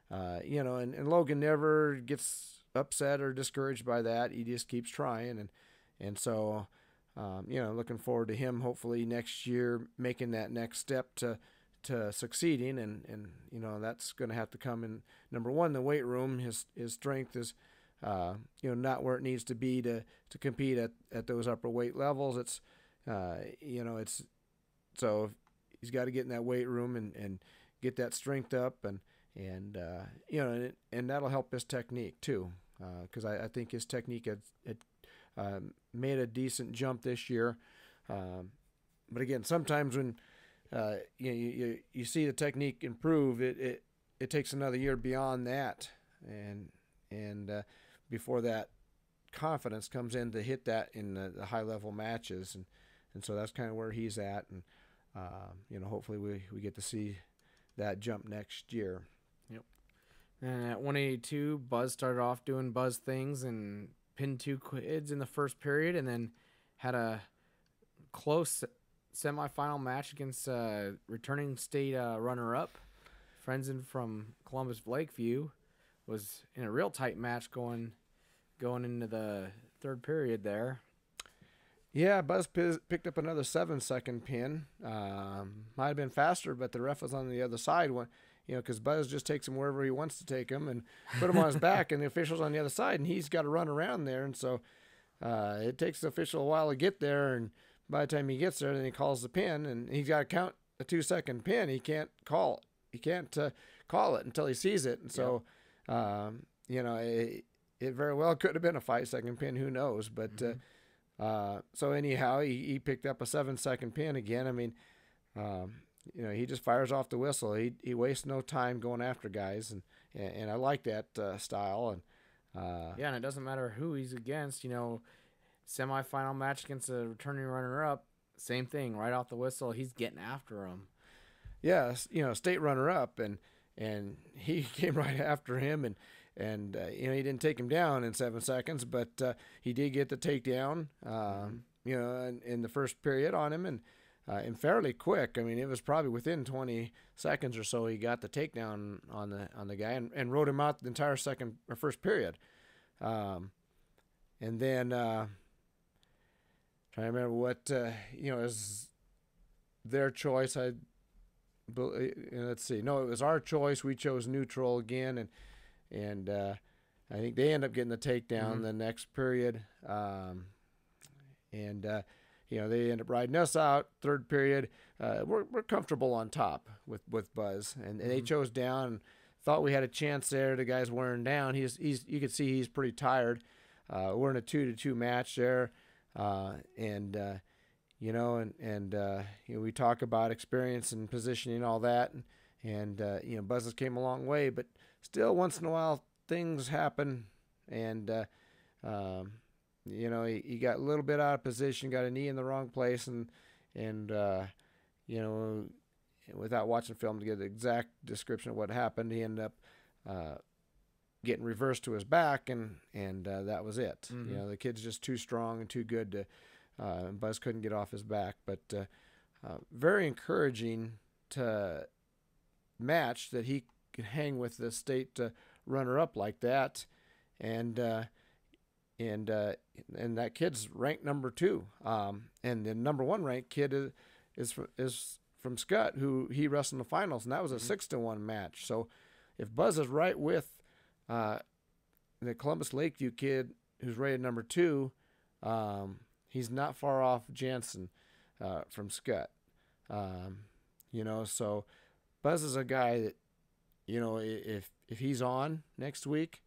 and Logan never gets upset or discouraged by that. He just keeps trying, and so looking forward to him hopefully next year making that next step to succeeding, and that's going to have to come in. Number one, the weight room. His strength is not where it needs to be to compete at those upper weight levels. It's so he's got to get in that weight room and get that strength up and that'll help his technique too, because I think his technique had made a decent jump this year. But again, sometimes when you see the technique improve, it takes another year beyond that, and before that confidence comes in to hit that in the high level matches, and so that's kind of where he's at, and hopefully we get to see that jump next year.
Yep. And at 182, Buzz started off doing Buzz things and pinned 2 kids in the first period, and then had a close semifinal match against returning state runner-up Frenzen from Columbus Lakeview. Was in a real tight match going into the third period there.
Yeah, Buzz picked up another 7-second pin. Might have been faster, but the ref was on the other side when, because Buzz just takes him wherever he wants to take him and put him on his back, and the official's on the other side, and he's got to run around there, and so it takes the official a while to get there, and by the time he gets there, then he calls the pin, and he's got to count a 2-second pin. He can't call it. He can't call it until he sees it, and so it very well could have been a 5-second pin. Who knows? But so anyhow, he picked up a 7-second pin again. I mean, he just fires off the whistle. He wastes no time going after guys, and I like that style. And
and it doesn't matter who he's against. Semifinal match against a returning runner-up, same thing. Right off the whistle, he's getting after him.
Yeah, state runner-up, and he came right after him, and he didn't take him down in 7 seconds, but he did get the takedown, in the first period on him, and fairly quick. I mean, it was probably within 20 seconds or so he got the takedown on the guy and rode him out the entire first period. And then trying to remember what is their choice. Let's see. No, it was our choice. We chose neutral again, and I think they end up getting the takedown the next period. They end up riding us out. Third period, we're comfortable on top with Buzz, and they chose down. And thought we had a chance there. The guy's wearing down. You could see he's pretty tired. We're in a 2-2 match there, we talk about experience and positioning and all that, and Buzz came a long way, but still once in a while things happen, and he got a little bit out of position, got a knee in the wrong place, and without watching film to get the exact description of what happened, he ended up getting reversed to his back, and that was it. The kid's just too strong and too good to. Buzz couldn't get off his back, but very encouraging to match that he could hang with the state runner-up like that, and that kid's ranked number 2, and the number 1 ranked kid is from Scott, who he wrestled in the finals, and that was a 6-1 match. So if Buzz is right with the Columbus Lakeview kid who's rated number 2, he's not far off Jansen from Scott. So Buzz is a guy that, if he's on next week,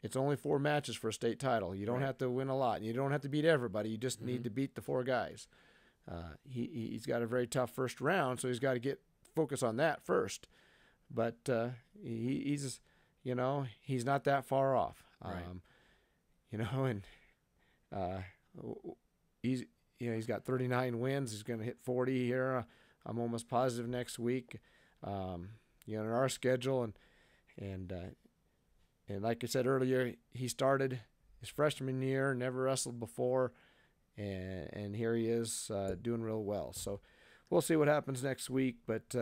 it's only 4 matches for a state title. You don't have to win a lot, and you don't have to beat everybody. You just need to beat the 4 guys. He's got a very tough first round, so he's got to focus on that first. But he's not that far off. He's got 39 wins. He's going to hit 40 here. I'm almost positive next week. In our schedule, and like I said earlier, he started his freshman year, never wrestled before, and here he is doing real well. So we'll see what happens next week. But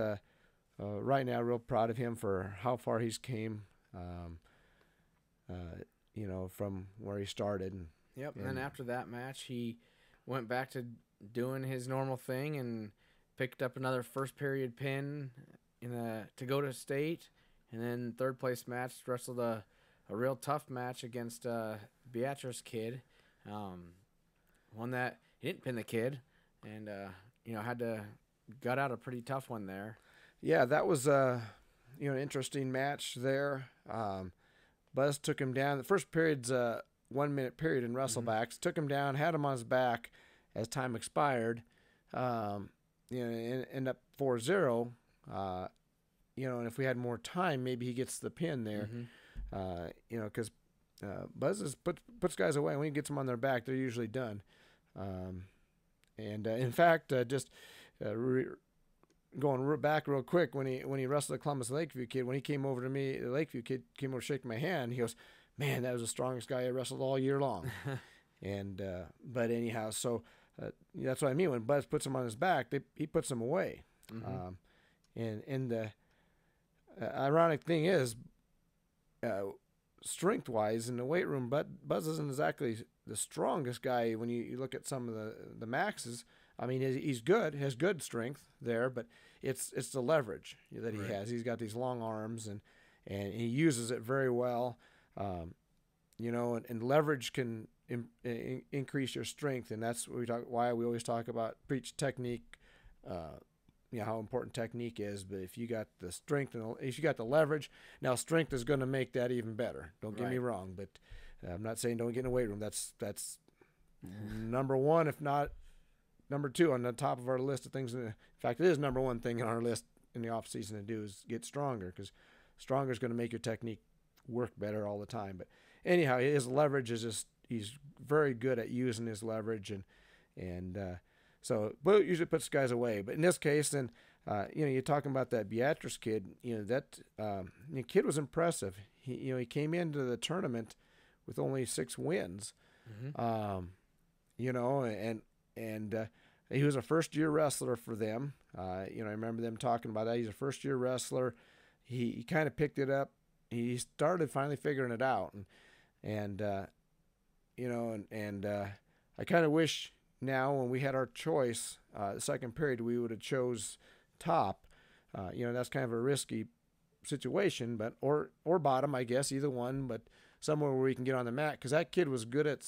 right now, real proud of him for how far he's came. From where he started.
Yep. And then after that match, he went back to doing his normal thing and picked up another first period pin to go to state, and then third place match wrestled a a real tough match against Beatrice kid. One that he didn't pin the kid, and had to gut out a pretty tough one there.
Yeah, that was an interesting match there. Buzz took him down. The first period's 1 minute period in wrestlebacks. Took him down, had him on his back as time expired. End up 4-0. And if we had more time, maybe he gets the pin there. Because Buzz puts guys away. When he gets them on their back, they're usually done. In fact, going back real quick, when he wrestled the Columbus Lakeview kid, when he came over to me, the Lakeview kid came over shaking my hand. He goes, "Man, that was the strongest guy I wrestled all year long." But anyhow, so that's what I mean. When Buzz puts him on his back, he puts him away. And the ironic thing is, strength-wise in the weight room, Buzz isn't exactly the strongest guy when you look at some of the maxes. I mean, he's good, has good strength there, but it's the leverage that he has. He's got these long arms, and he uses it very well. And leverage can increase your strength, and that's what why we always talk about preach technique. How important technique is, but if you got the strength and if you got the leverage, now strength is going to make that even better. Don't get me wrong, but I'm not saying don't get in the weight room. That's number one, if not number two on the top of our list of things. In fact, it is number one thing on our list in the off season to do is get stronger, because stronger is going to make your technique work better all the time. But anyhow, his leverage is just, he's very good at using his leverage, so Bo usually puts guys away. But in this case, then, you're talking about that Beatrice kid. That the kid was impressive. He came into the tournament with only 6 wins. And he was a first-year wrestler for them. I remember them talking about that. He's a first-year wrestler. He kind of picked it up. He started finally figuring it out, and I kind of wish now when we had our choice, the second period, we would have chose top. That's kind of a risky situation, but or bottom, I guess, either one, but somewhere where we can get on the mat, because that kid was good at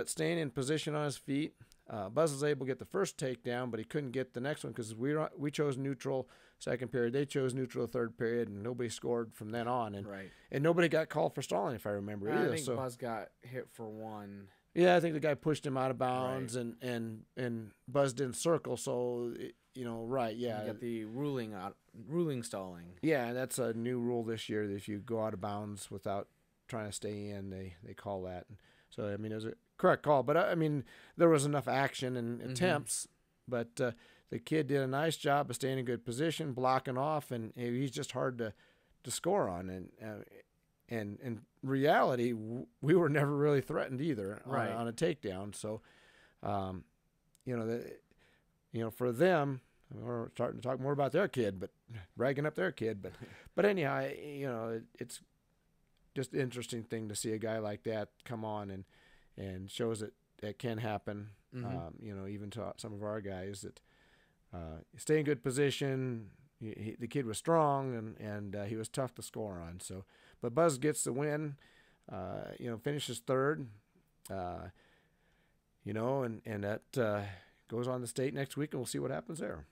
staying in position on his feet. Buzz was able to get the first takedown, but he couldn't get the next one because we chose neutral second period. They chose neutral third period, and nobody scored from then on. And nobody got called for stalling, if I remember either.
I think Buzz got hit for one.
Yeah, I think the guy pushed him out of bounds, and Buzz didn't circle, so yeah.
You got the ruling stalling.
Yeah, that's a new rule this year, that if you go out of bounds without trying to stay in, they call that. So I mean, it was a correct call, but I mean, there was enough action and attempts, but the kid did a nice job of staying in good position, blocking off, and he's just hard to score on. And in reality, we were never really threatened either on a takedown. So, for them, we're starting to talk more about their kid, but bragging up their kid. But anyhow, it's just an interesting thing to see a guy like that come on and shows that it can happen. Even to some of our guys that stay in good position. The kid was strong and he was tough to score on. So, but Buzz gets the win. Finishes third. And that goes on the state next week, and we'll see what happens there.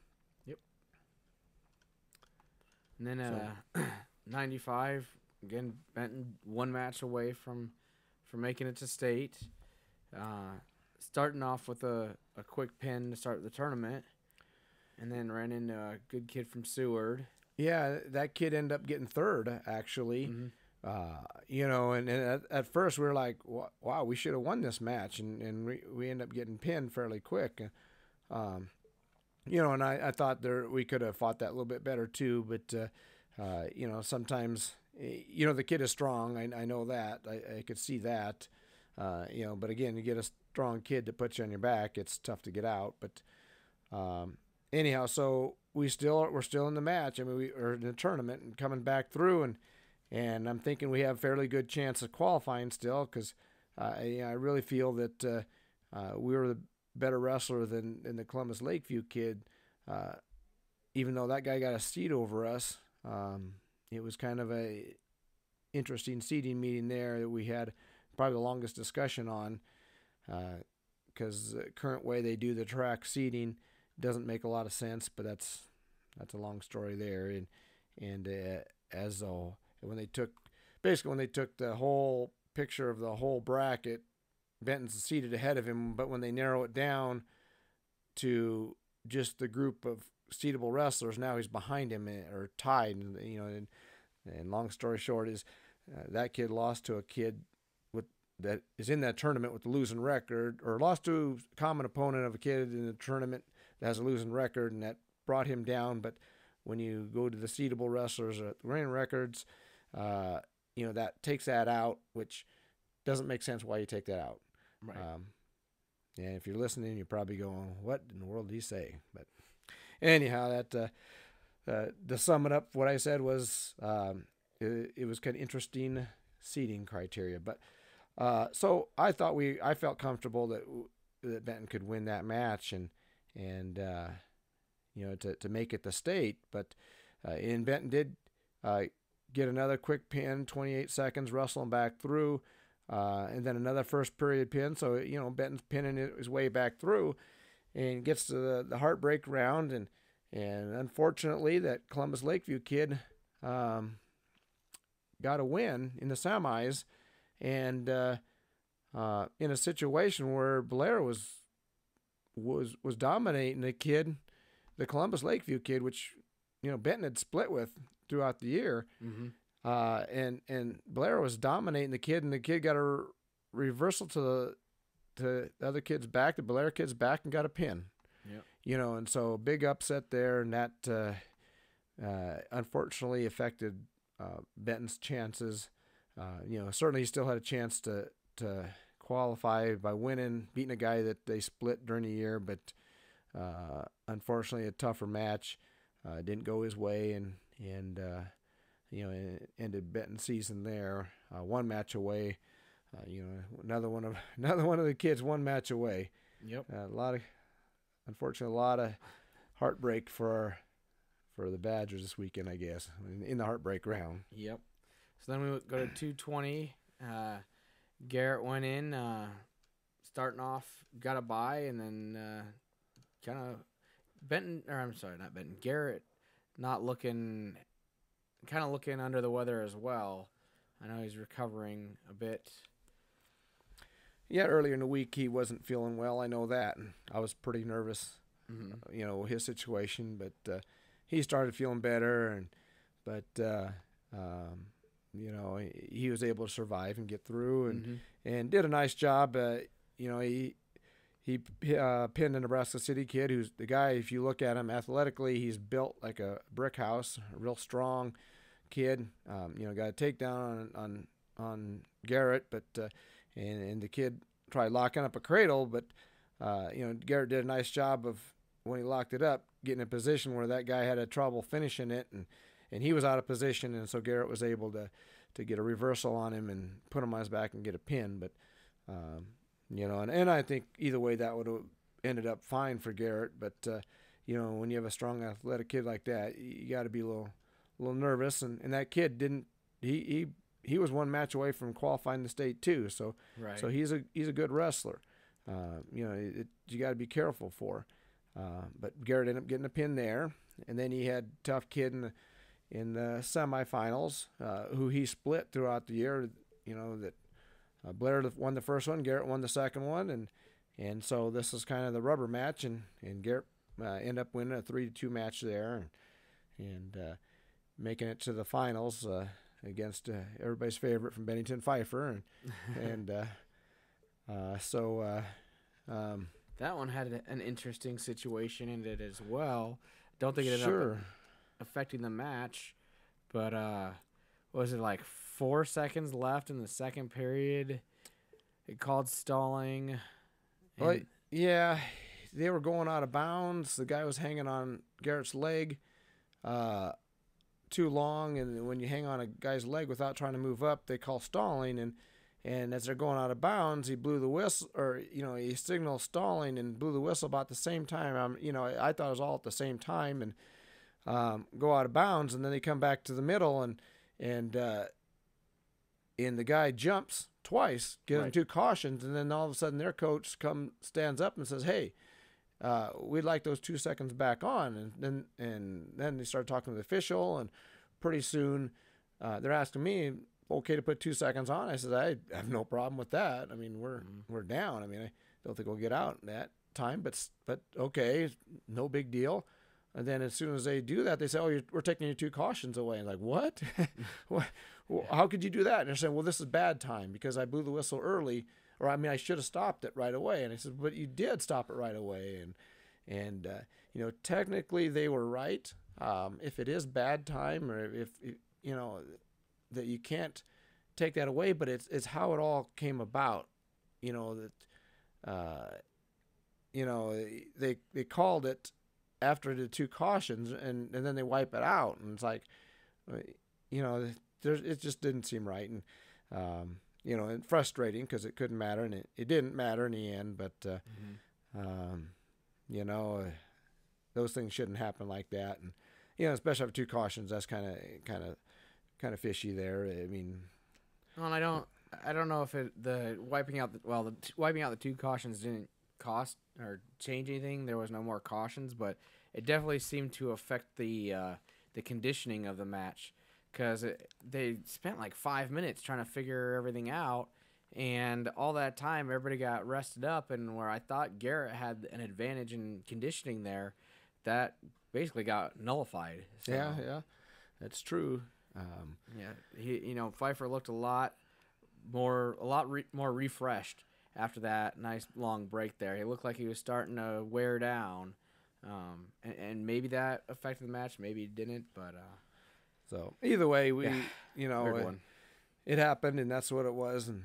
Yep. And then 95 again. Benton one match away from making it to state. Starting off with a quick pin to start the tournament. And then ran into a good kid from Seward.
Yeah, that kid ended up getting third, actually. And at first we were like, wow, we should have won this match. And we ended up getting pinned fairly quick. And I thought we could have fought that a little bit better too. But, sometimes, the kid is strong. I know that. I could see that. But again, you get a strong kid to put you on your back, it's tough to get out. But, anyhow, so we're still in the match. I mean, we are in the tournament and coming back through, and I'm thinking we have a fairly good chance of qualifying still, because I really feel that we were the better wrestler than the Columbus Lakeview kid. Even though that guy got a seat over us, it was kind of a interesting seating meeting there that we had probably the longest discussion on, because the current way they do the track seating doesn't make a lot of sense, but that's a long story there. And when they took the whole picture of the whole bracket, Benton's seated ahead of him, but when they narrow it down to just the group of seatable wrestlers, now he's behind him or tied. And long story short is that kid lost to a kid that is in that tournament with the losing record, or lost to a common opponent of a kid in the tournament that has a losing record, and that brought him down. But when you go to the seatable wrestlers or the reigning records, that takes that out, which doesn't make sense why you take that out.
Right.
And if you're listening, you're probably going, "What in the world did he say?" But anyhow, that to sum it up, what I said was it was kind of interesting seating criteria. But so I felt comfortable that Benton could win that match and to make it the state. But Benton did get another quick pin, 28 seconds, wrestling back through, and then another first period pin. So Benton's pinning his way back through, and gets to the heartbreak round, and unfortunately that Columbus Lakeview kid got a win in the semis, and in a situation where Blair was dominating the Columbus Lakeview kid, which Benton had split with throughout the year.
Mm-hmm.
And Blair was dominating the kid, and the kid got a reversal to the other kid's back, the Blair kid's back, and got a pin.
Yep.
And so big upset there, and that unfortunately affected Benton's chances. Certainly he still had a chance to qualify by beating a guy that they split during the year, but unfortunately a tougher match didn't go his way, and it ended Benton's season there, one match away. Another one of the kids one match away.
Yep.
Unfortunately, a lot of heartbreak for the Badgers this weekend, I guess, in the heartbreak round.
Yep. So then we go to 220. Garrett went in, starting off, got a bye, and then Garrett looking under the weather as well. I know he's recovering a bit.
Yeah, earlier in the week he wasn't feeling well. I know that, and I was pretty nervous.
Mm-hmm.
His situation, but he started feeling better, he was able to survive and get through, and did a nice job. He pinned a Nebraska City kid who's the guy. If you look at him athletically, he's built like a brick house, a real strong kid. Got a takedown on Garrett, but and the kid tried locking up a cradle, but Garrett did a nice job of, when he locked it up, getting in a position where that guy had trouble finishing it, and he was out of position, and so Garrett was able to get a reversal on him and put him on his back and get a pin. But and I think either way that would have ended up fine for Garrett. But when you have a strong athletic kid like that, you got to be a little nervous, and that kid didn't. He was one match away from qualifying the state too. So
right.
So he's a good wrestler. You got to be careful for. But Garrett ended up getting a pin there, and then he had tough kid in the semifinals, who he split throughout the year. That Blair won the first one, Garrett won the second one, and so this is kind of the rubber match, and Garrett ended up winning a 3-2 match there, and making it to the finals against everybody's favorite from Bennington, Pfeiffer, and
that one had an interesting situation in it as well. Don't think it ended up affecting the match, but was it like 4 seconds left in the second period? It called stalling.
Well, yeah, they were going out of bounds. The guy was hanging on Garrett's leg too long, and when you hang on a guy's leg without trying to move up, they call stalling. And as they're going out of bounds, he blew the whistle, or he signaled stalling and blew the whistle about the same time. I thought it was all at the same time, and go out of bounds, and then they come back to the middle, and and the guy jumps twice, gives him 2 cautions, and then all of a sudden their coach stands up and says, "Hey, we'd like those 2 seconds back on." And then they start talking to the official, and pretty soon they're asking me, "Okay to put 2 seconds on?" I said, "I have no problem with that. I mean, we're down. I mean, I don't think we'll get out in that time, but okay, no big deal." And then as soon as they do that, they say, "Oh, we're taking your 2 cautions away." And like, what? What? Well, how could you do that? And they're saying, "Well, this is bad time because I blew the whistle early, or I mean, I should have stopped it right away." And I said, "But you did stop it right away." And technically they were right. If it is bad time, or if that you can't take that away, but it's how it all came about. They called it after the 2 cautions, and then they wipe it out, and it's like, it just didn't seem right, and and frustrating because it couldn't matter, and it didn't matter in the end. But those things shouldn't happen like that, and especially after 2 cautions, that's kind of fishy there. I mean,
well, I don't know if the wiping out the 2 cautions didn't cost or change anything. There was no more cautions, but it definitely seemed to affect the conditioning of the match, because they spent like 5 minutes trying to figure everything out, and all that time everybody got rested up, and where I thought Garrett had an advantage in conditioning there, that basically got nullified. So,
yeah, that's true.
Pfeiffer looked a lot more refreshed after that nice long break there. He looked like he was starting to wear down, and maybe that affected the match, maybe it didn't, but
so either way,
one.
It happened, and that's what it was. And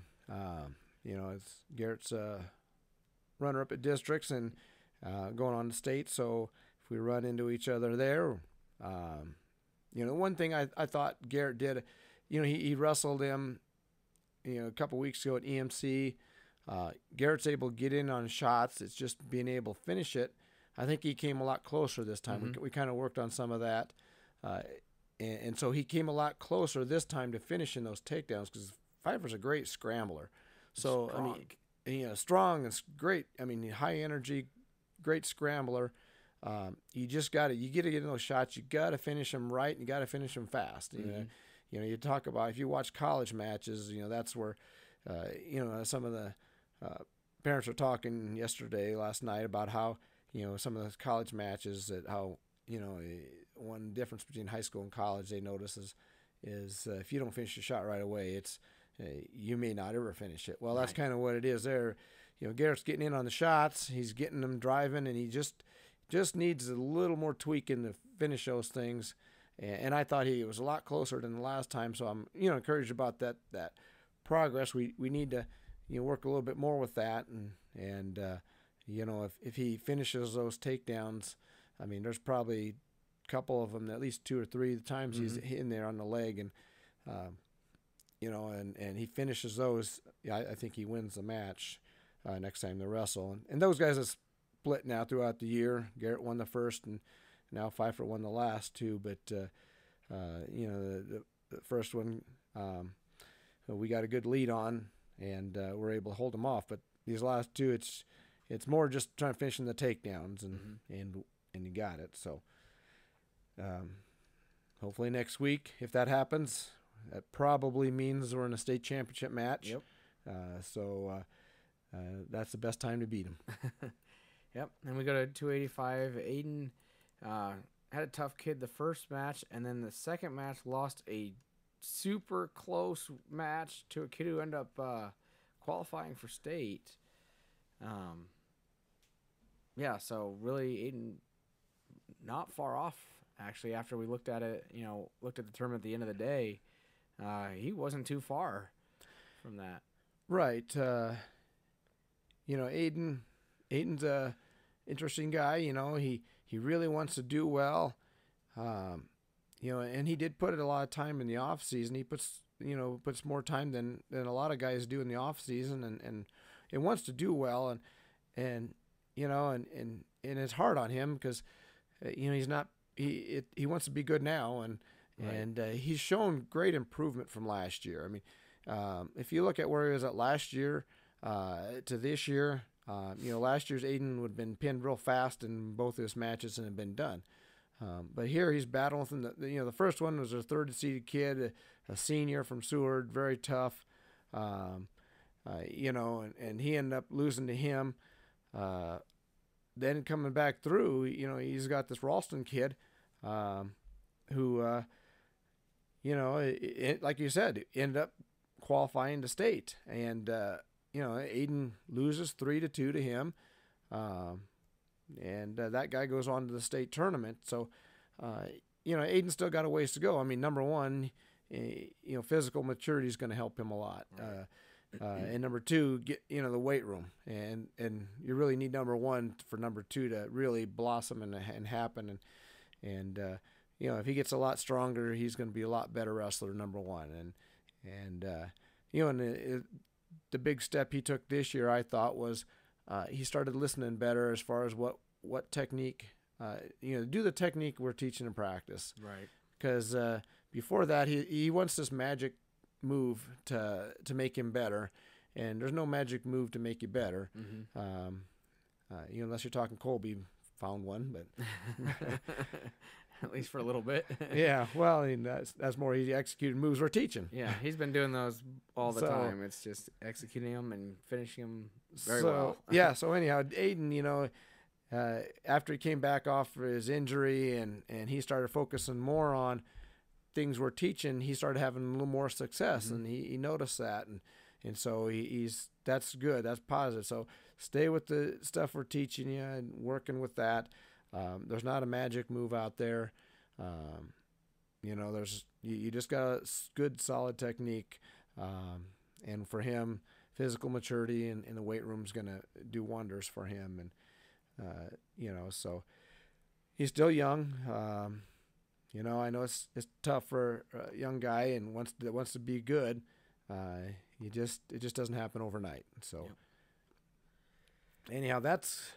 it's Garrett's runner up at districts and going on to state. So if we run into each other there, one thing I thought Garrett did, he wrestled him, a couple weeks ago at EMC. Garrett's able to get in on shots. It's just being able to finish it. I think he came a lot closer this time.
Mm-hmm.
We kind of worked on some of that. And so he came a lot closer this time to finishing those takedowns, because Pfeiffer's a great scrambler. So,
Strong.
I mean, strong and great. I mean, high energy, great scrambler. You just got to get in those shots. You got to finish them right, and you got to finish them fast.
Mm-hmm.
You talk about, if you watch college matches, that's where, some of the parents were talking last night about how, some of the college matches, that how, one difference between high school and college they notice is if you don't finish the shot right away, it's you may not ever finish it. Well, that's kind of what it is there. Garrett's getting in on the shots, he's getting them driving, and he just needs a little more tweaking to finish those things. And I thought he was a lot closer than the last time, so I'm encouraged about that progress. We need to work a little bit more with that, and if he finishes those takedowns, I mean, there's probably a couple of them, at least 2 or 3 times he's in there on the leg, and and he finishes those. I think he wins the match next time they wrestle. And those guys have split now throughout the year. Garrett won the first, and now Pfeiffer won the last 2. But the first one, we got a good lead on, and we're able to hold them off. But these last 2, it's more just trying to finish in the takedowns, and you got it. So hopefully next week, if that happens, that probably means we're in a state championship match.
Yep.
So that's the best time to beat them.
Yep. And we go to 285. Aiden had a tough kid the first match, and then the second match lost a super close match to a kid who ended up qualifying for state. So really Aiden not far off, actually. After we looked at it, looked at the tournament at the end of the day, he wasn't too far from that.
Right. Aiden's a interesting guy. He really wants to do well. And he did put a lot of time in the off season. He puts more time than a lot of guys do in the off season, and wants to do well, and it's hard on him because he's not. He wants to be good now, and he's shown great improvement from last year. I mean, if you look at where he was at last year to this year, last year's Aiden would have been pinned real fast in both his matches and had been done. But here he's battling with the first one was a third seeded kid, a senior from Seward, very tough. And he ended up losing to him. Then coming back through, he's got this Ralston kid, who, like you said, ended up qualifying to state. And, Aiden loses 3-2 to him. And that guy goes on to the state tournament. So, Aiden's still got a ways to go. I mean, number one, physical maturity is going to help him a lot. Right. And number two, get the weight room, and you really need number one for number two to really blossom and happen. And if he gets a lot stronger, he's going to be a lot better wrestler. Number one, the big step he took this year, I thought, was he started listening better as far as what technique, do the technique we're teaching in practice.
Right.
Because before that, he wants this magic move to make him better, and there's no magic move to make you better. Mm-hmm. Unless you're talking Colby found one, but
at least for a little bit.
Yeah, well, that's more easy executed moves we're teaching.
Yeah, he's been doing those all the time. It's just executing them and finishing them very well.
Yeah, so anyhow, Aiden, after he came back off his injury and he started focusing more on things we're teaching, he started having a little more success. Mm-hmm. And he noticed that, and so that's good, that's positive. So stay with the stuff we're teaching you and working with that. There's not a magic move out there. There's you just got a good solid technique, and for him, physical maturity and the weight room is gonna do wonders for him. And so he's still young. I know it's tough for a young guy and wants to be good. It just doesn't happen overnight. So, Anyhow, that's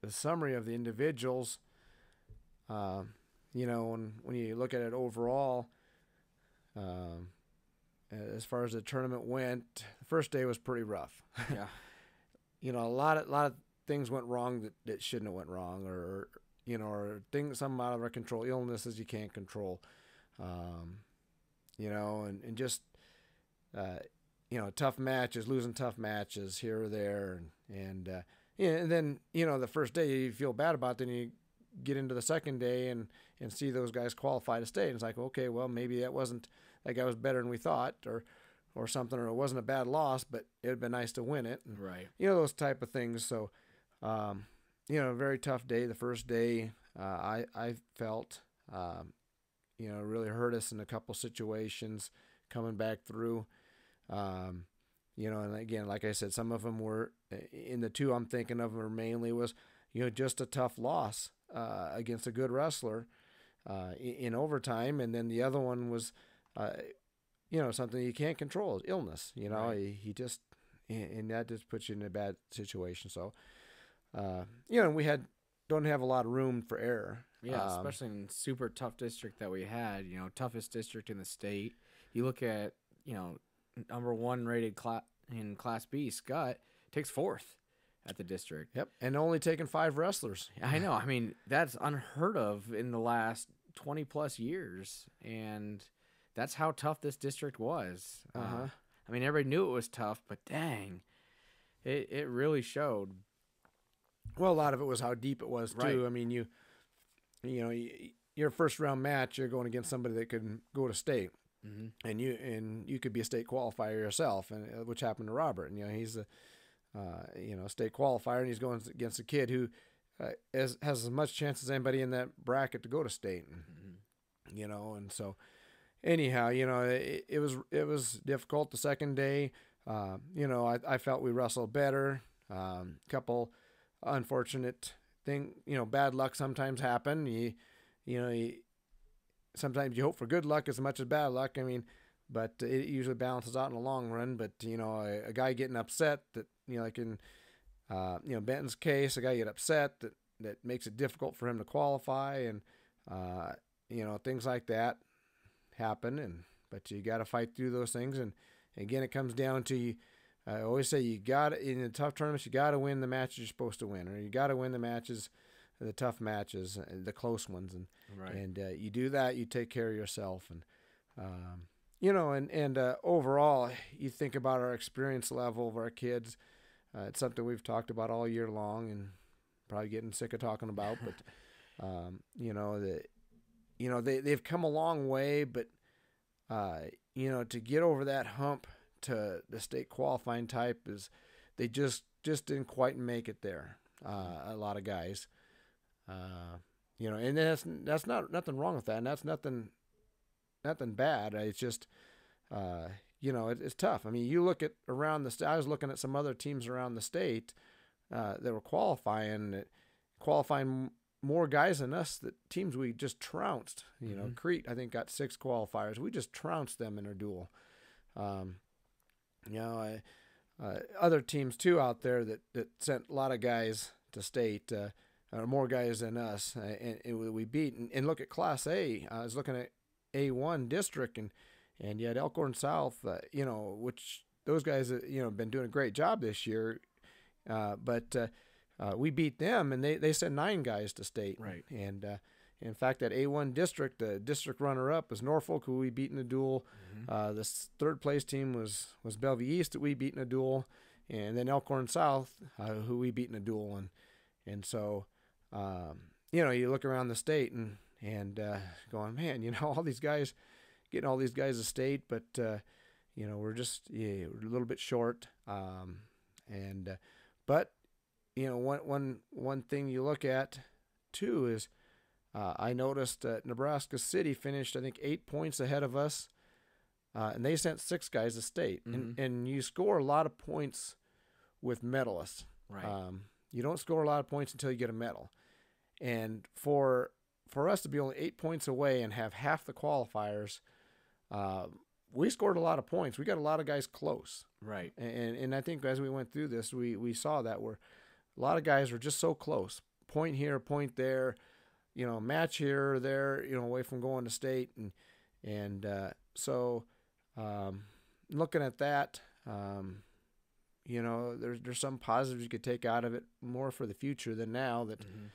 the summary of the individuals. When you look at it overall, as far as the tournament went, the first day was pretty rough.
Yeah.
A lot of things went wrong that shouldn't have went wrong, or things, some out of our control, illnesses you can't control, and just, tough matches, losing tough matches here or there. And then, the first day you feel bad about, then you get into the second day and see those guys qualify to state. And it's like, okay, well, maybe that guy was better than we thought, or something, or it wasn't a bad loss, but it'd been nice to win it. And,
right.
Those type of things. So, very tough day. The first day, I felt, really hurt us in a couple situations coming back through. And again, like I said, some of them were in the two I'm thinking of are mainly was, just a tough loss against a good wrestler in overtime. And then the other one was, something you can't control, illness.
Right.
He just, and that just puts you in a bad situation. So, we don't have a lot of room for error.
Yeah, especially in super tough district that we had, toughest district in the state. You look at, number one rated in Class B, Scott takes fourth at the district.
Yep, and only taking 5 wrestlers.
I know. I mean, that's unheard of in the last 20 plus years, and that's how tough this district was. I mean, everybody knew it was tough, but dang, it really showed.
Well, a lot of it was how deep it was too.
Right.
I mean, your first round match, you're going against somebody that could go to state, mm-hmm. and you could be a state qualifier yourself, and which happened to Robert. And he's a state qualifier, and he's going against a kid who has as much chance as anybody in that bracket to go to state. Mm-hmm. And so anyhow, it was difficult the second day. I felt we wrestled better. Couple unfortunate thing, bad luck sometimes happen. Sometimes you hope for good luck as much as bad luck. I mean, but it usually balances out in the long run. But a guy getting upset that like in Benton's case, a guy get upset that makes it difficult for him to qualify, and things like that happen. But you got to fight through those things, and again, it comes down to, I always say, you got in the tough tournaments, you got to win the matches you're supposed to win, or you got to win the matches, the tough matches, the close ones, and you do that, you take care of yourself, and overall, you think about our experience level of our kids. It's something we've talked about all year long, and probably getting sick of talking about, but they've come a long way, but to get over that hump to the state qualifying type is they just didn't quite make it there. A lot of guys, and that's not nothing wrong with that, and that's nothing bad. It's just it's tough. I mean, you look at around the state. I was looking at some other teams around the state that were qualifying more guys than us. That teams we just trounced. Crete, I think, got 6 qualifiers. We just trounced them in our duel. Other teams too out there that sent a lot of guys to state, or more guys than us, and we beat. And look at Class A. I was looking at A1 district, and yet Elkhorn South, which those guys have been doing a great job this year, but we beat them, and they sent 9 guys to state.
Right.
And in fact, that A1 district, the district runner-up was Norfolk, who we beat in a duel.
Mm-hmm.
The third place team was Bellevue East, that we beat in a duel, and then Elkhorn South, who we beat in a duel. And so, you look around the state and going, man, all these guys, getting all these guys to state, but we're just we're a little bit short. But one thing you look at too is I noticed that Nebraska City finished, I think, 8 points ahead of us, and they sent 6 guys to state.
Mm-hmm.
And you score a lot of points with medalists.
Right.
You don't score a lot of points until you get a medal. And for us to be only 8 points away and have half the qualifiers, we scored a lot of points. We got a lot of guys close.
Right.
And I think as we went through this, we saw that where a lot of guys were just so close. Point here, point there, match here or there, away from going to state. And so looking at that, there's some positives you could take out of it more for the future than now that,
Mm-hmm.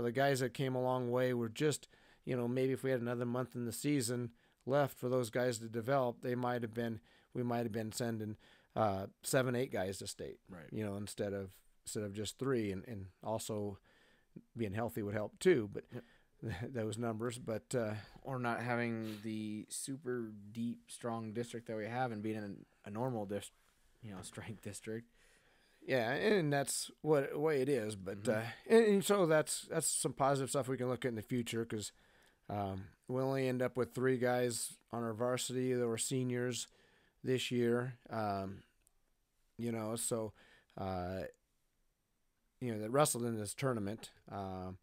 The guys that came a long way were just, maybe if we had another month in the season left for those guys to develop, we might have been sending 7, 8 guys to state,
right?
Instead of just 3, and also being healthy would help too. But those numbers, but
or not having the super deep, strong district that we have and being in a normal strength district.
Yeah, and that's what the way it is. But
Mm-hmm.
And so that's some positive stuff we can look at in the future, because we only end up with 3 guys on our varsity that were seniors this year. So that wrestled in this tournament. The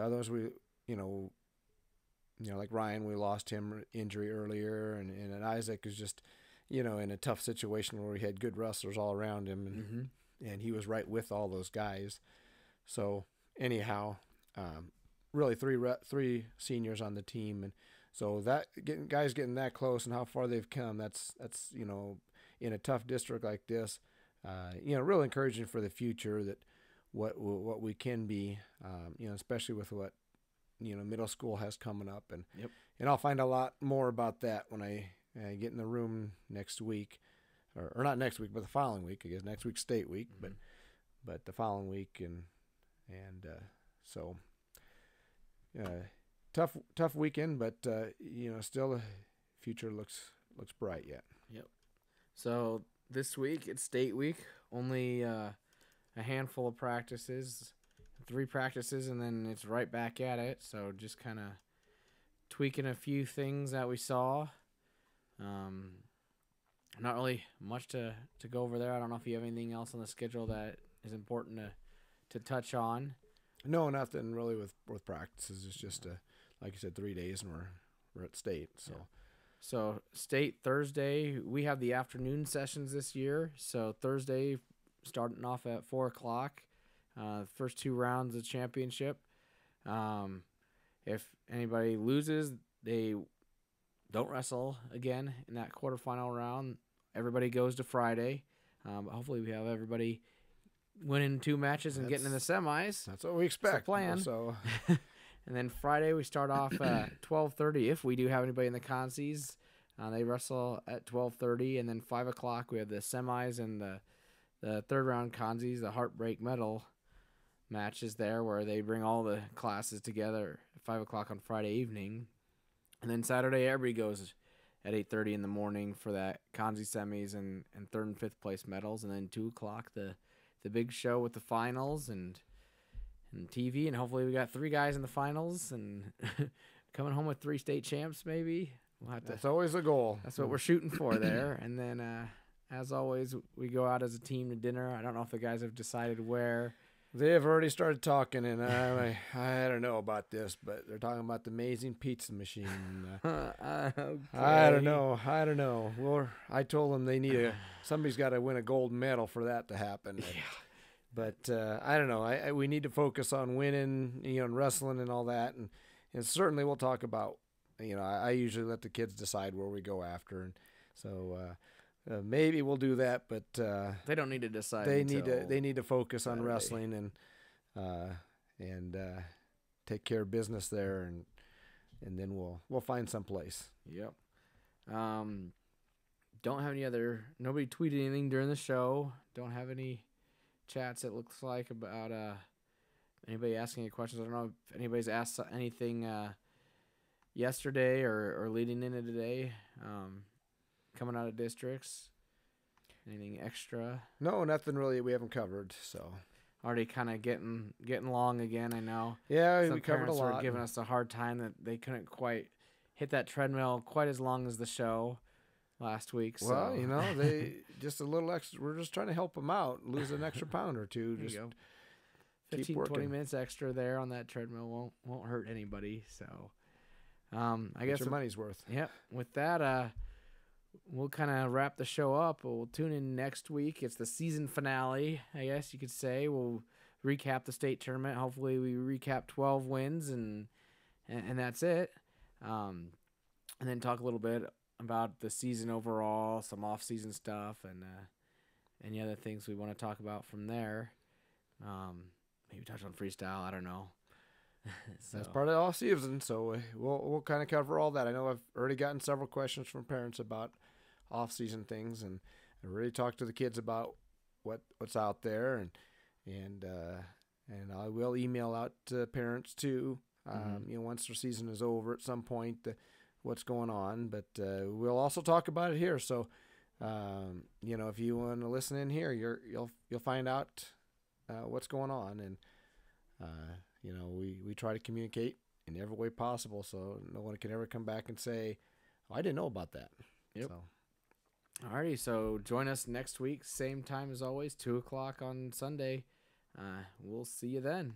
others like Ryan, we lost him injury earlier, and Isaac is just in a tough situation where we had good wrestlers all around him, and he was right with all those guys. So anyhow, really 3 seniors on the team, and so that guys getting that close and how far they've come, that's in a tough district like this, real encouraging for the future, that what we can be, especially with what middle school has coming up, and I'll find a lot more about that when I get in the room next week, or not next week, but the following week. I guess next week's state week, but the following week, and so tough weekend, but still the future looks bright yet.
Yep. So this week it's state week. Only a handful of practices, 3 practices, and then it's right back at it. So just kind of tweaking a few things that we saw. Not really much to go over there. I don't know if you have anything else on the schedule that is important to touch on.
No, nothing really with practices. It's just like you said, 3 days, and we're at state. So,
So state Thursday, we have the afternoon sessions this year. So Thursday, starting off at 4:00. First 2 rounds of championship. If anybody loses, they don't wrestle again in that quarterfinal round. Everybody goes to Friday. Hopefully we have everybody winning 2 matches and getting in the semis.
That's what we expect.
That's the plan.
So,
and then Friday we start off at 12:30 if we do have anybody in the consies. They wrestle at 12:30, and then 5 o'clock we have the semis and the third round consies, the Heartbreak Medal matches there, where they bring all the classes together at 5 o'clock on Friday evening. And then Saturday, everybody goes at 8:30 in the morning for that Kanzi semis and third and fifth place medals. And then 2 o'clock, the big show with the finals and TV. And hopefully we got 3 guys in the finals and coming home with 3 state champs maybe. We'll have to,
that's always the goal.
That's what we're shooting for there. And then, as always, we go out as a team to dinner. I don't know if the guys have decided where.
They have already started talking, and I don't know about this, but they're talking about the amazing pizza machine.
Okay.
I don't know. Well, I told them they need somebody's got to win a gold medal for that to happen.
Yeah.
But I don't know. We need to focus on winning, and wrestling and all that, and certainly we'll talk about. I usually let the kids decide where we go after, and so. Maybe we'll do that, but
they don't need to decide.
They need to focus
Saturday.
on wrestling and take care of business there, and then we'll find some place.
Yep. Don't have nobody tweeted anything during the show. Don't have any chats. It looks like about anybody asking any questions. I don't know if anybody's asked anything yesterday or leading into today. Coming out of districts, anything extra?
No, nothing really we haven't covered. So
already kind of getting long again. I know.
Yeah,
some
we covered a
parents
lot.
were giving us a hard time that they couldn't quite hit that treadmill quite as long as the show last week. So.
Well, they just a little extra. We're just trying to help them out, lose an extra pound or two.
There
Just
you go.
keep
15,
working.
20 minutes extra there on that treadmill won't hurt anybody. So, I guess
your money's worth.
Yep. With that, we'll kind of wrap the show up. We'll tune in next week. It's the season finale, I guess you could say. We'll recap the state tournament. Hopefully we recap 12 wins and that's it. And then talk a little bit about the season overall, some off-season stuff, and any other things we want to talk about from there. Maybe touch on freestyle. I don't know. So.
That's part of the off season, so we'll kind of cover all that. I know I've already gotten several questions from parents about off season things, and I already talked to the kids about what's out there, and I will email out to parents too. Once their season is over at some point, what's going on. But we'll also talk about it here. So if you want to listen in here, you'll find out what's going on, and we try to communicate in every way possible, so no one can ever come back and say, "Oh, I didn't know about that."
Yep.
So.
Alrighty, so join us next week, same time as always, 2 o'clock on Sunday. We'll see you then.